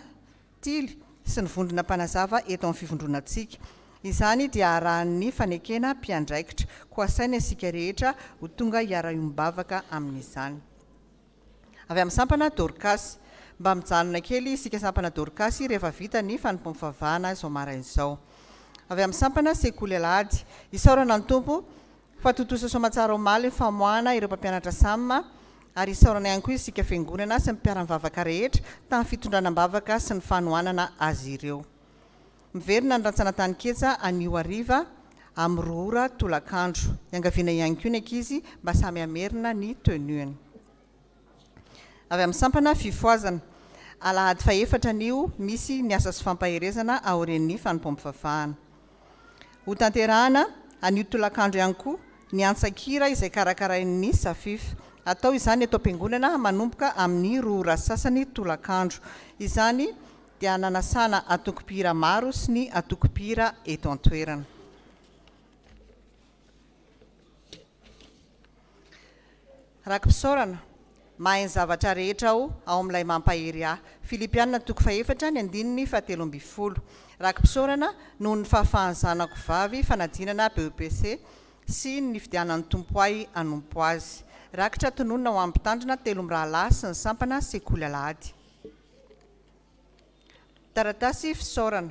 tily sy ny vondrona mpanazava eto amin'ny fivondronantsika. Izany dia arahan'ny fanekena mpiandraikitra ko asaina isika rehetra ho tonga hiara-iombavaka amin'izany. Avy amin'ny sampana Dorcas, mba mijanona kely isika sampana Dorcas rehefa vita ny fanompoam-pivavahana izao marain'izao. Avy amin'ny sampana Sekoly Alahady, isaorana ny tompo fa totosa soamatsara omaly ny famoahana ireo mpampianatra samina ary isaorana ihany koa isika fiangonana sy ny mpiara-mivavaka rehetra tamin'ny fitondranam-bavaka sy ny fanohanana azy ireo. Miverina ny rantsana-tany ketsa anio hariva amin'ny 2 ora tolakandro. Iangaviana ihany koa ny ankizy mba samy hamerina ny tenueny. Avy amin'ny sampana fifoazana, alahady fa-4 anio misy ny asa sy fampaherezana aorian'ny fanompoam-pivavahana. Ho tanterahana anio tolakandro ihany koa ny antsakira izay karakarain'ny Safifa. Atao izany eto am-piangonana manomboka amin'ny 2 ora sasany tolakandro. Izany dia nanasana atoko-pihira maro sy ny atoko-pihira eto an-toerana. Rakim-pisaorana, mahay ny zavatra rehetra ao amin'ilay mampahery ahy. Filipianina 4 ny 7:12. Rakim-pisaorana noho ny fahafahan'ny zanako vavy fanadinana BEPC sy ny fidianan'ny tompo ahy anompo azy. Rakitra tononona ho amin'ny mpitandrina 3 mirahalahy sy ny sampana Sekoly Alahady. Taratasy fisaorana,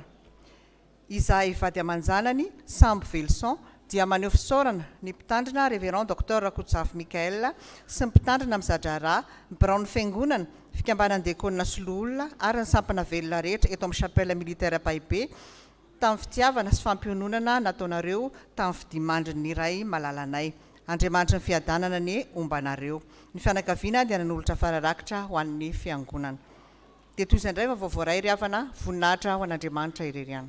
izahay vady aman-janany Sambo Velson dia maneho fisaorana ny mpitandrina Révérend Dr Rakotsavy Mikael sy ny mpitandrina Mizadrara birao ny fiangonana fikambanan'ny diakonina Soloolona ary ny sampana velona rehetra eto amin'ny chapelle militaire Paibe tamin'ny fitiavana sy fampiononana nataonareo tamin'ny fidimandrin'ny iray malalanay. Andriamanitra ny fiadanana ny ombanareo. Ny fianakaviana dia nanolotra fararakitra ho an'ny fiangonana. Dia toy izay indray vaovao iray ry havana, voninahitra ho an'Andriamanitra irery ihany.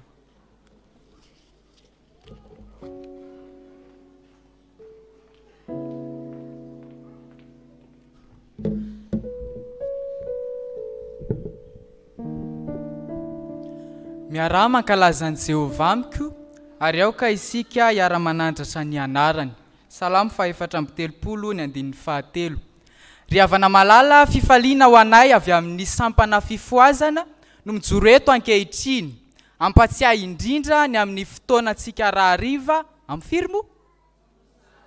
Miara mankalaza an'i Jehovah amiko ary aoka isika hiara-manandratra ny anarany. Salamo 4:7. Ry havana malala fifaliana ho anay avy amin'ny sampana fifoazana no mijoro eto ankehitriny, ampatsiahy indrindra ny amin'ny fotoanantsika rahariva amin'ny firmo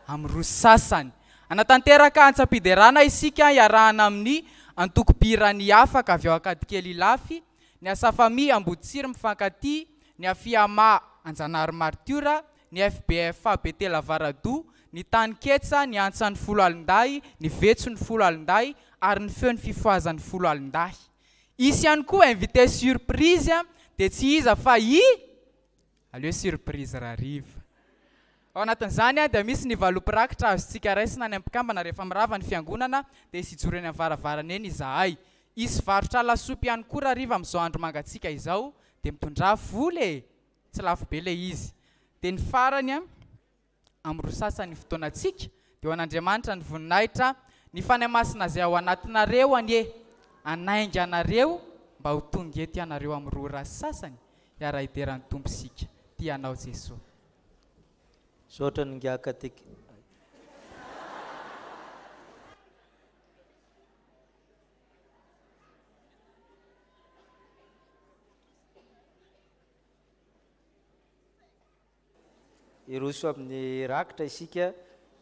amin'ny 2 sasany. Anatanteraka antsapiderana isika hiarahana amin'ny antoko-pirany afaka avy ao Ankadikely Lafy, ny Asafami Ambotsiry Mifankaty, ny Afiama Anjanary Martiora, ny FBF Betela Varado, ny Tany Ketsa, ny Antsan'ny Folo Alinday, ny Vetson'ny Folo Alinday ary ny Feon'ny Fifoazan'ny Folo Alinday. Isy ihany koa invité surprise dia tsy iza fa aleo surprise rahariva. Ao anatin'izany dia misy ny valopy-rakitra azontsika raisina any am-pikambana rehefa mirava ny fiangonana dia isijoro eny amin'ny varavarana eny izahay. Isy varotra lasopy ihany koa rahariva amin'izao andro mangatsika izao dia mitondra voly tsy lafo be ilay izy. Dia ny farany amin'ny 2 sasany fotoanantsika dia ho an'Andriamanitra ny voninahitra ny fanahy masina izay ao anatinareo anainga anareo mba ho tonga eto ianareo amin'ny 2 ora sasany hiara-hideran'ny tomposika. Tianao Jesosy. Sotra ny ngiaka tiky. Iroso amin'ny rakitra isika,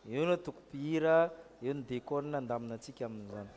eo no toko-pihira, eo ny diakôna andamina antsika amin'izany.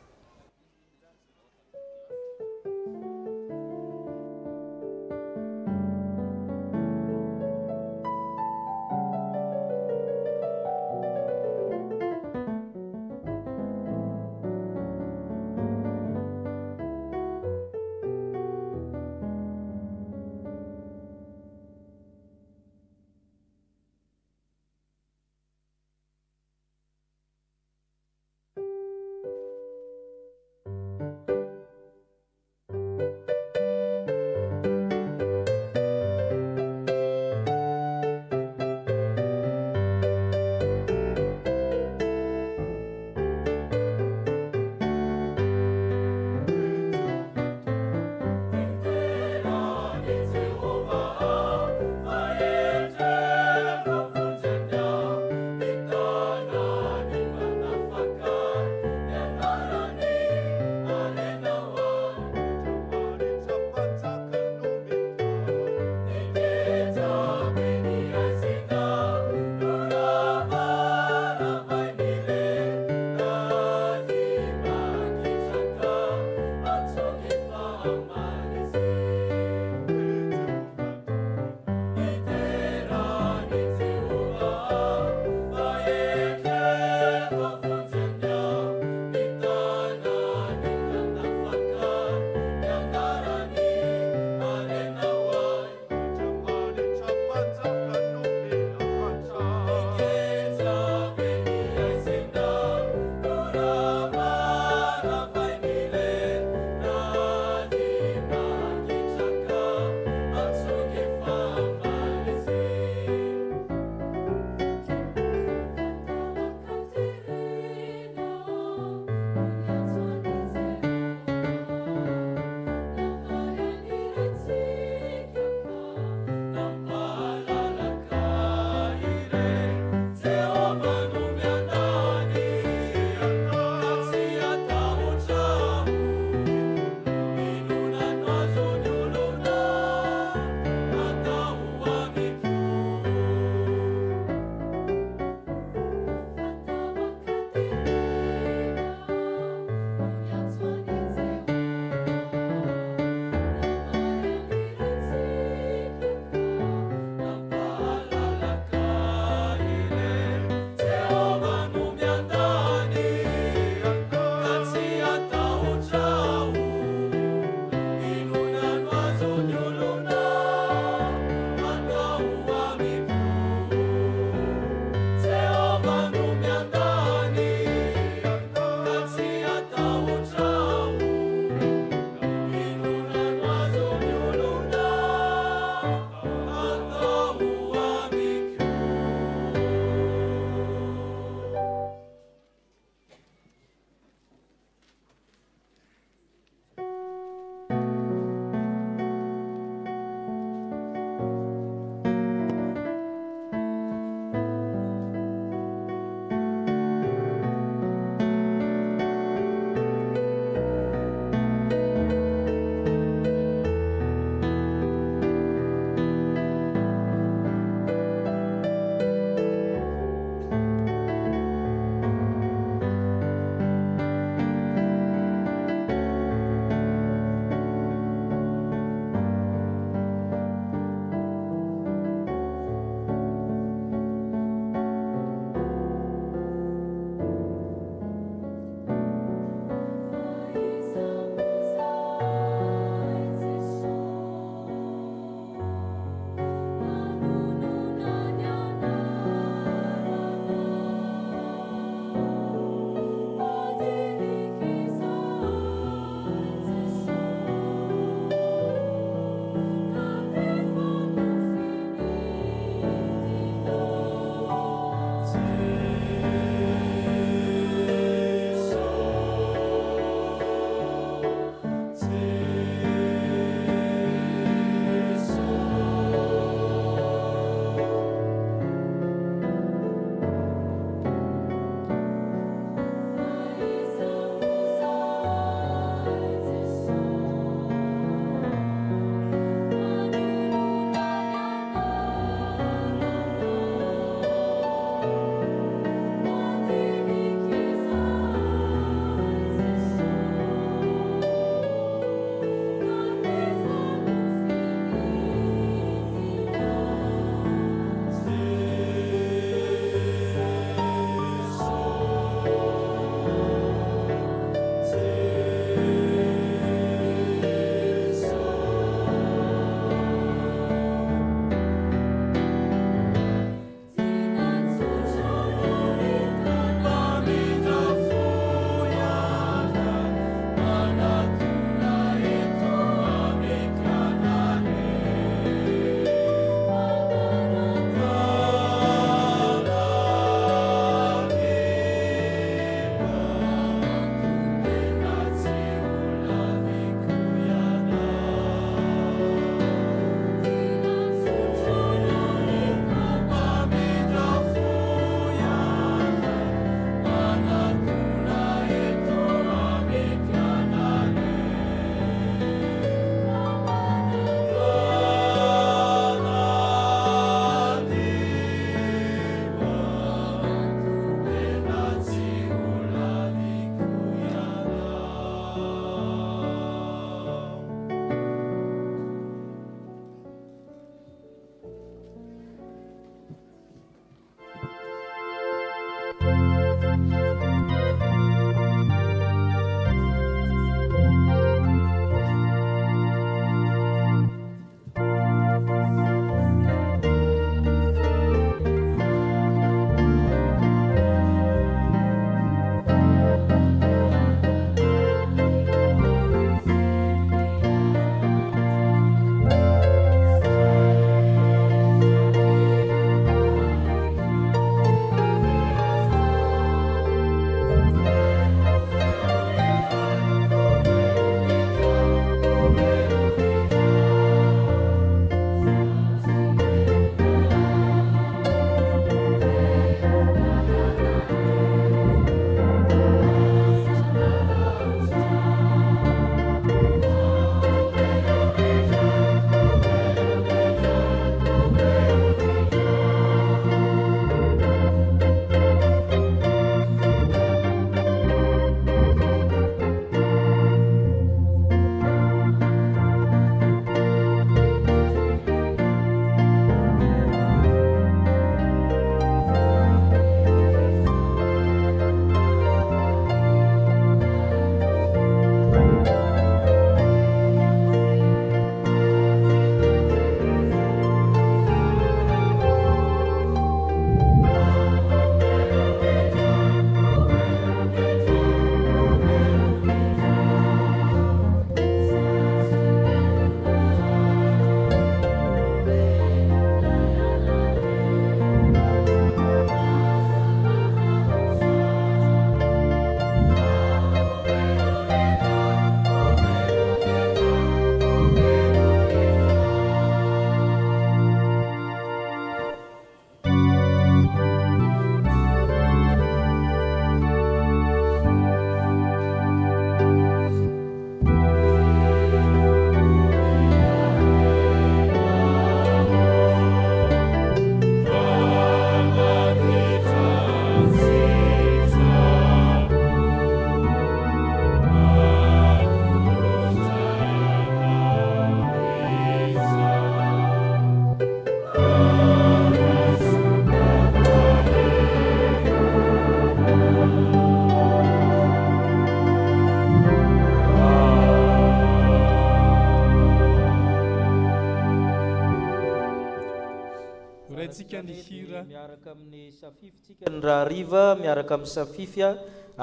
antsika ny hira miaraka amin'ny safifitsika ny raha hariva miaraka amin'ny safify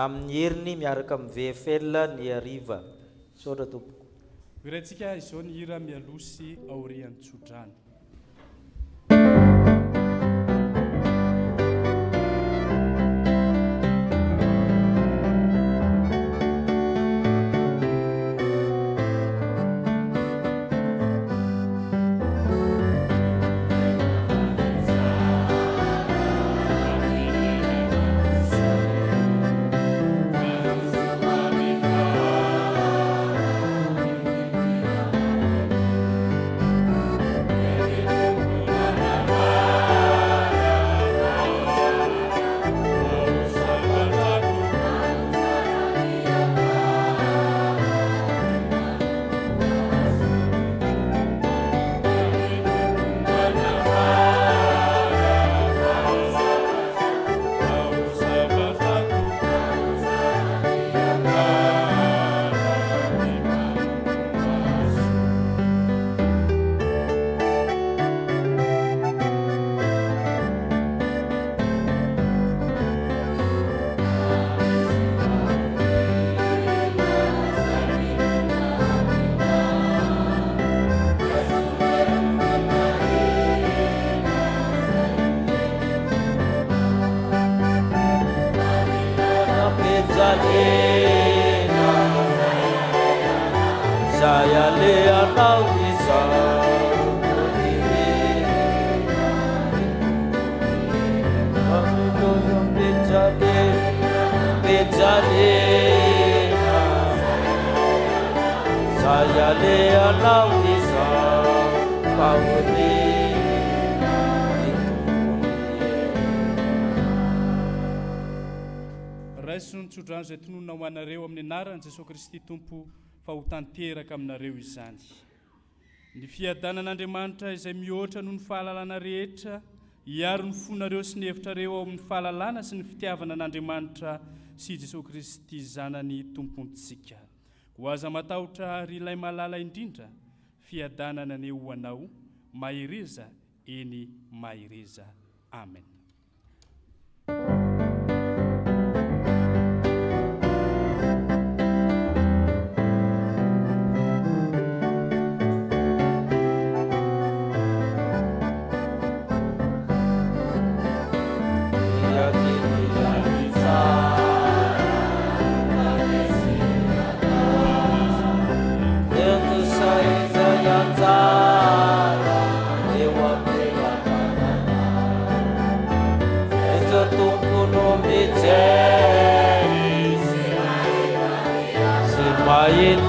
amin'ny heriny miaraka amin'ny VFL ny hariva saotra tompoko iraintsika izao ny hira mialosy aorian'ny tsodrany Tsodrano izay tononona ho anareo amin'ny anaran'i Jesosy Kristy Tompo fa ho tanteraka aminareo izany. Ny fiadanan'Andriamanitra izay mihoatra noho ny fahalalana rehetra hiaro ny fonareo sy ny hevitrareo ao amin'ny fahalalana sy ny fitiavana n'Andriamanitra sy Jesosy Kristy zanany tompontsika. Ho aza matahotra ary ilay malala indrindra fiadanana ny ho anao mahireza eny mahireza. Amen.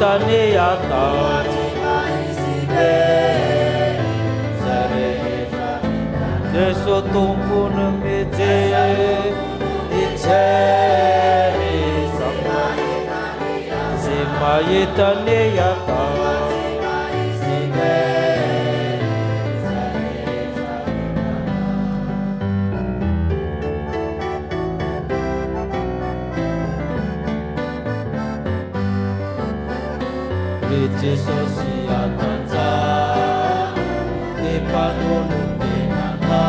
Tane ata Jesu tumpu nemete iceri Simaye tane ata Jesus siatanza Epanonu tenata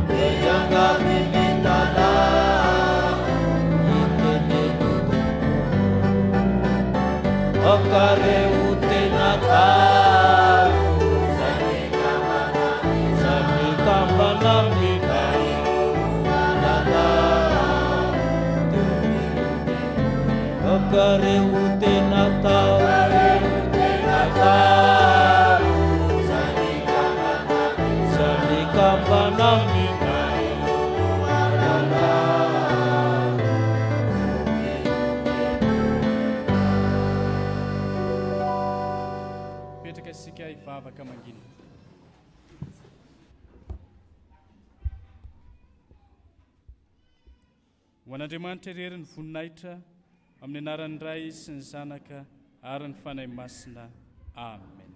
Ejanga mimitala Ikene tutupu Okare utenata Sani kambana mika Nada Okare utenata Petraka isika hivavaka mangina. Ho an'Andriamanitra irery ny voninahitra amin'ny anaran'ny Ray sy ny Zanaka ary ny fanahy masina. Amen.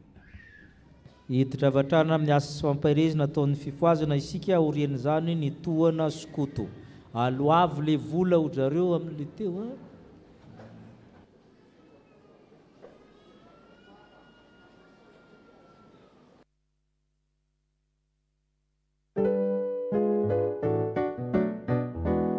Hiditra avatrana amin'ny asa sy fampahirezana ataon'ny fifoazana isika aorian'izany ny tohana sokoto. Aloavo le vola odrareo amin'le teo